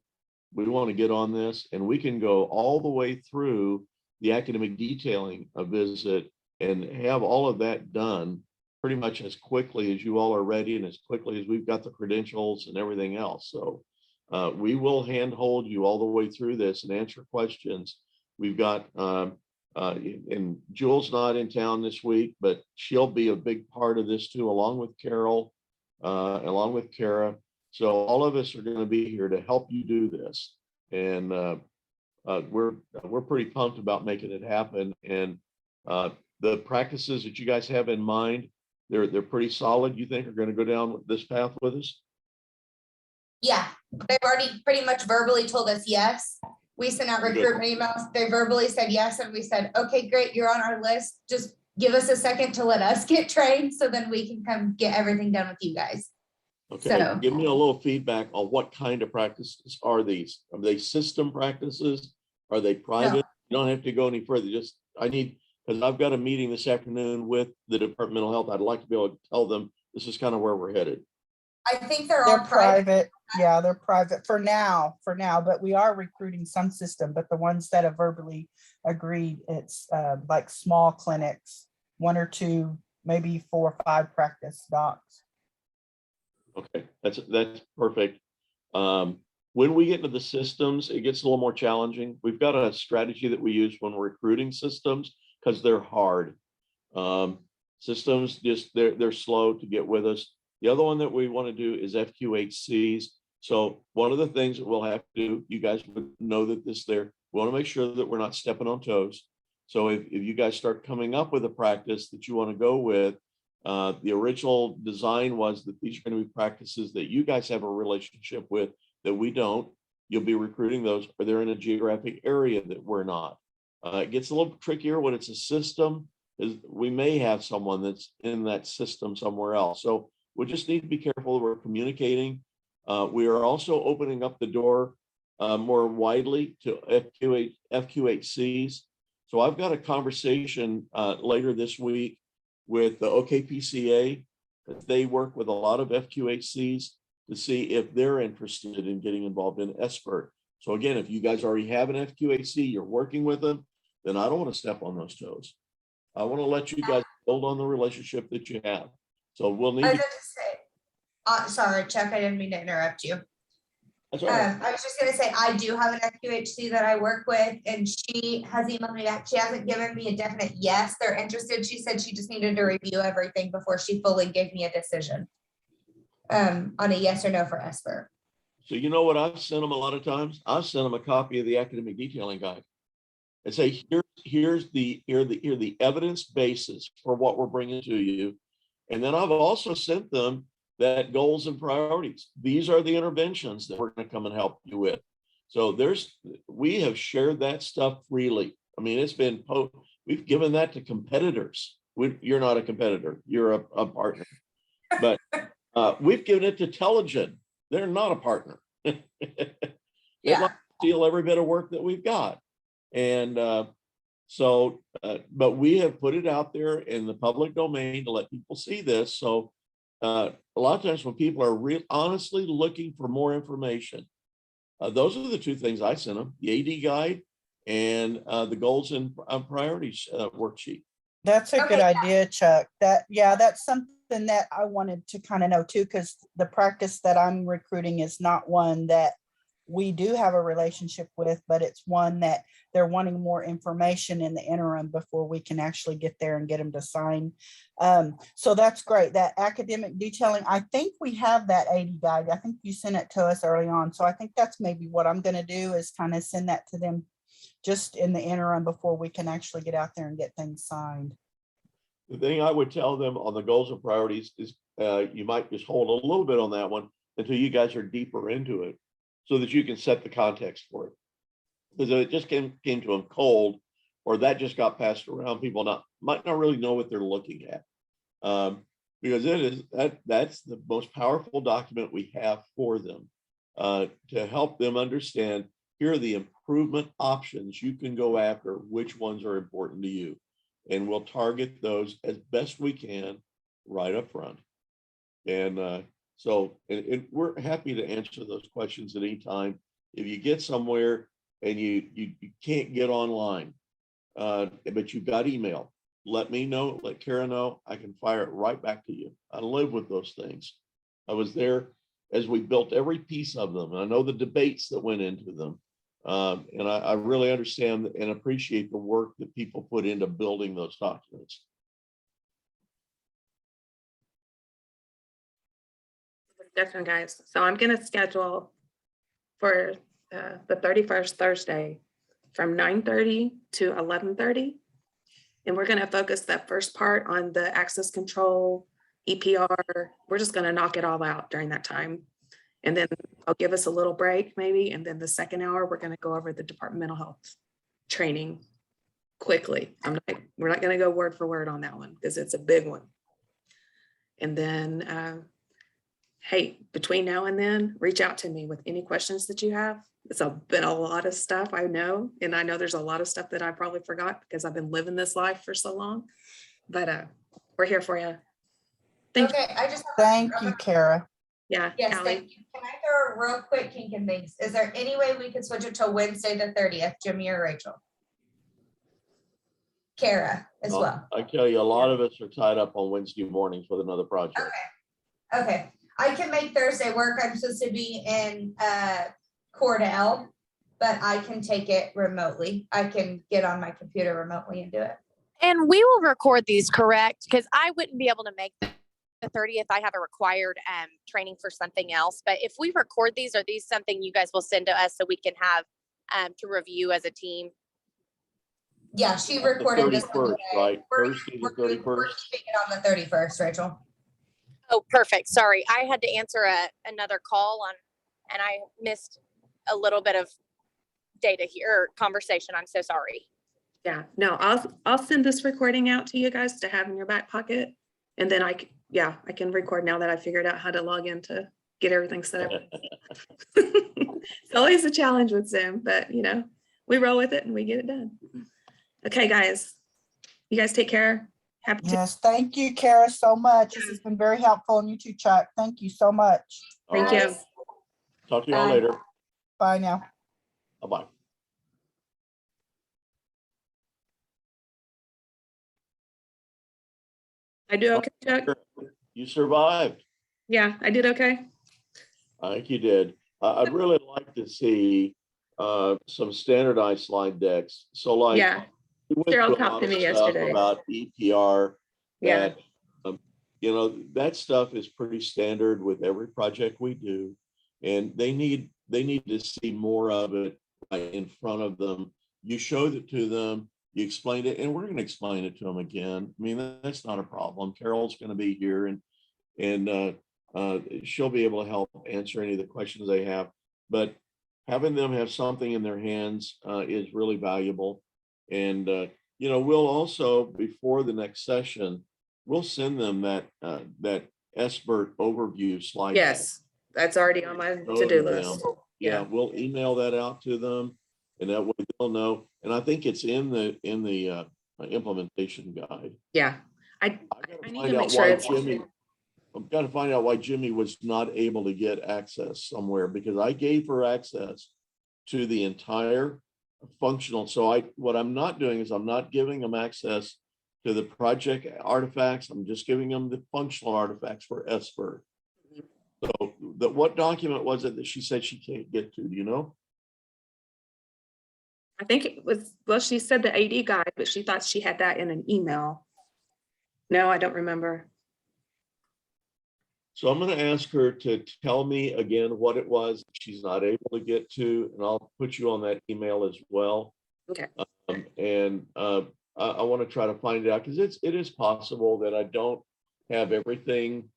we want to get on this, and we can go all the way through the academic detailing a visit and have all of that done pretty much as quickly as you all are ready and as quickly as we've got the credentials and everything else. So we will handhold you all the way through this and answer questions. We've got, and Jewel's not in town this week, but she'll be a big part of this too, along with Carol, along with Kara. So all of us are going to be here to help you do this. And we're pretty pumped about making it happen. And the practices that you guys have in mind, they're pretty solid. You think are going to go down this path with us? Yeah, they've already pretty much verbally told us yes. We sent out recruitment emails. They verbally said yes, and we said, okay, great, you're on our list. Just give us a second to let us get trained, so then we can come get everything done with you guys. Okay, So, give me a little feedback on what kind of practices are these? Are they system practices? Are they private? No. You don't have to go any further. Just, I need, because I've got a meeting this afternoon with the Department of Mental Health. I'd like to be able to tell them this is kind of where we're headed. I think they're They're all private. private. Yeah, they're private for now, but we are recruiting some system, but the ones that have verbally agreed, it's like small clinics, 1 or 2, maybe 4 or 5 practice docs. Okay, that's perfect. When we get into the systems, it gets a little more challenging. We've got a strategy that we use when we're recruiting systems because they're hard. Systems just they're slow to get with us. The other one that we want to do is FQHCs. So one of the things that we'll have to do, you guys would know that this there, we want to make sure that we're not stepping on toes. So if you guys start coming up with a practice that you want to go with, the original design was that these are going to be practices that you guys have a relationship with that we don't. You'll be recruiting those, or they're in a geographic area that we're not. It gets a little trickier when it's a system, is we may have someone that's in that system somewhere else. So we just need to be careful that we're communicating. We are also opening up the door more widely to FQHCs. So I've got a conversation later this week with the OKPCA. They work with a lot of FQHCs to see if they're interested in getting involved in SBIRT. So again, if you guys already have an FQHC, you're working with them, then I don't want to step on those toes. I want to let you guys build on the relationship that you have. So we'll need I to. was going to say, sorry, Chuck, I didn't mean to interrupt you. That's all right. I was just going to say, I do have an FQHC that I work with, and she has emailed me back. She hasn't given me a definite yes, they're interested. She said she just needed to review everything before she fully gave me a decision on a yes or no for SBIRT. So you know what I've sent them a lot of times? I've sent them a copy of the academic detailing guide and say, here's the evidence basis for what we're bringing to you. And then I've also sent them that goals and priorities. These are the interventions that we're going to come and help you with. So we have shared that stuff freely. I mean, it's been, we've given that to competitors. You're not a competitor, you're a partner. But we've given it to Telligent. They're not a partner. They'd like to steal every bit of work that we've got. And but we have put it out there in the public domain to let people see this. So a lot of times when people are honestly looking for more information, those are the 2 things I sent them, the AD guide and the goals and priorities worksheet. That's a good idea, Chuck. That's something that I wanted to kind of know too, because the practice that I'm recruiting is not one that we do have a relationship with, but it's one that they're wanting more information in the interim before we can actually get there and get them to sign. So that's great. That academic detailing, I think we have that AD guide. I think you sent it to us early on. So I think that's maybe what I'm going to do is kind of send that to them just in the interim before we can actually get out there and get things signed. The thing I would tell them on the goals and priorities is you might just hold a little bit on that one until you guys are deeper into it so that you can set the context for it. Because if it just came to them cold or that just got passed around, people might not really know what they're looking at. Because that's the most powerful document we have for them to help them understand here are the improvement options you can go after, which ones are important to you. And we'll target those as best we can right up front. And so we're happy to answer those questions at any time. If you get somewhere and you can't get online, but you've got email, let me know, let Kara know, I can fire it right back to you. I live with those things. I was there as we built every piece of them. I know the debates that went into them. And I really understand and appreciate the work that people put into building those documents. Discussion, guys. So I'm going to schedule for the 31st Thursday from 9:30 to 11:30. And we're going to focus that first part on the access control, EPR. We're just going to knock it all out during that time. And then I'll give us a little break maybe. And then the second hour, we're going to go over the departmental health training quickly. We're not going to go word for word on that one because it's a big one. And then, hey, between now and then, reach out to me with any questions that you have. It's been a lot of stuff, I know. And I know there's a lot of stuff that I probably forgot because I've been living this life for so long. But we're here for you. you. I just. Thank you, Kara. Yeah, Yes, Callie. thank you. Can I throw a real quick kink in things? Is there any way we could switch it to Wednesday, the 30th, Jimmy or Rachel? Kara as well. I tell you, a lot of us are tied up on Wednesday mornings with another project. Okay, I can make Thursday work. I'm supposed to be in Cordell, but I can take it remotely. I can get on my computer remotely and do it. And we will record these, correct? Because I wouldn't be able to make the 30th. I have a required training for something else. But if we record these, are these something you guys will send to us so we can have to review as a team? Yeah, she recorded this one 31st, today. right? We're Thursday the keeping 31st. it on the 31st, Rachel. Oh, perfect. Sorry. I had to answer another call and I missed a little bit of data here, or conversation. I'm so sorry. Yeah, no, I'll send this recording out to you guys to have in your back pocket. And then I can record now that I figured out how to log in to get everything set up. It's always a challenge with Zoom, but we roll with it and we get it done. Okay, guys, you guys take care. Happy to. Yes, thank you, Kara, so much. This has been very helpful. And you too, Chuck. Thank you so much. Thank All you. right. Talk to you all Bye. later. Bye now. Bye-bye. I do okay, Chuck? You survived. Yeah, I did okay. I think you did. I'd really like to see some standardized slide decks. So like, Yeah, we went Cheryl through a talked lot to of me stuff yesterday. about EPR Yeah. that, that stuff is pretty standard with every project we do. And they need to see more of it right in front of them. You showed it to them, you explained it, and we're going to explain it to them again. I mean, that's not a problem. Carol's going to be here and she'll be able to help answer any of the questions they have. But having them have something in their hands is really valuable. And, we'll also, before the next session, we'll send them that SBIRT overview slide. Yes, that's already on my Go to-do to list. them. Yeah, we'll email that out to them, and that way they'll know. And I think it's in the implementation guide. Yeah, I gotta need find to out make sure why it's. I've got to find out why Jimmy was not able to get access somewhere, because I gave her access to the entire functional. So what I'm not doing is I'm not giving them access to the project artifacts. I'm just giving them the functional artifacts for SBIRT. So what document was it that she said she can't get to? Do you know? I think it was, well, she said the AD guide, but she thought she had that in an email. No, I don't remember. So I'm going to ask her to tell me again what it was she's not able to get to, and I'll put you on that email as well. Okay. I want to try to find it out, because it is possible that I don't have everything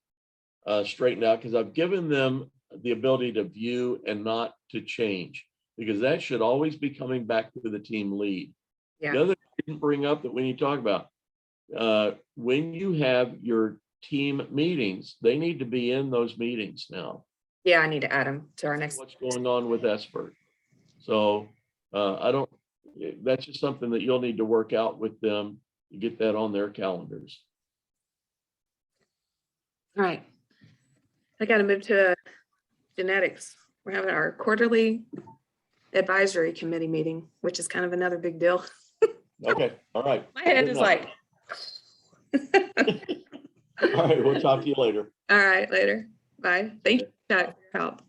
straightened out, because I've given them the ability to view and not to change, because that should always be coming back to the team lead. Yeah. The other thing I didn't bring up that we need to talk about, when you have your team meetings, they need to be in those meetings now. Yeah, I need to add them to our next. What's going on with SBIRT? So that's just something that you'll need to work out with them to get that on their calendars. All right. I got to move to genetics. We're having our quarterly advisory committee meeting, which is kind of another big deal. Okay, all right. My head Good is enough. like. All right, we'll talk to you later. All right, later. Bye. Thank you, Chuck, for your help.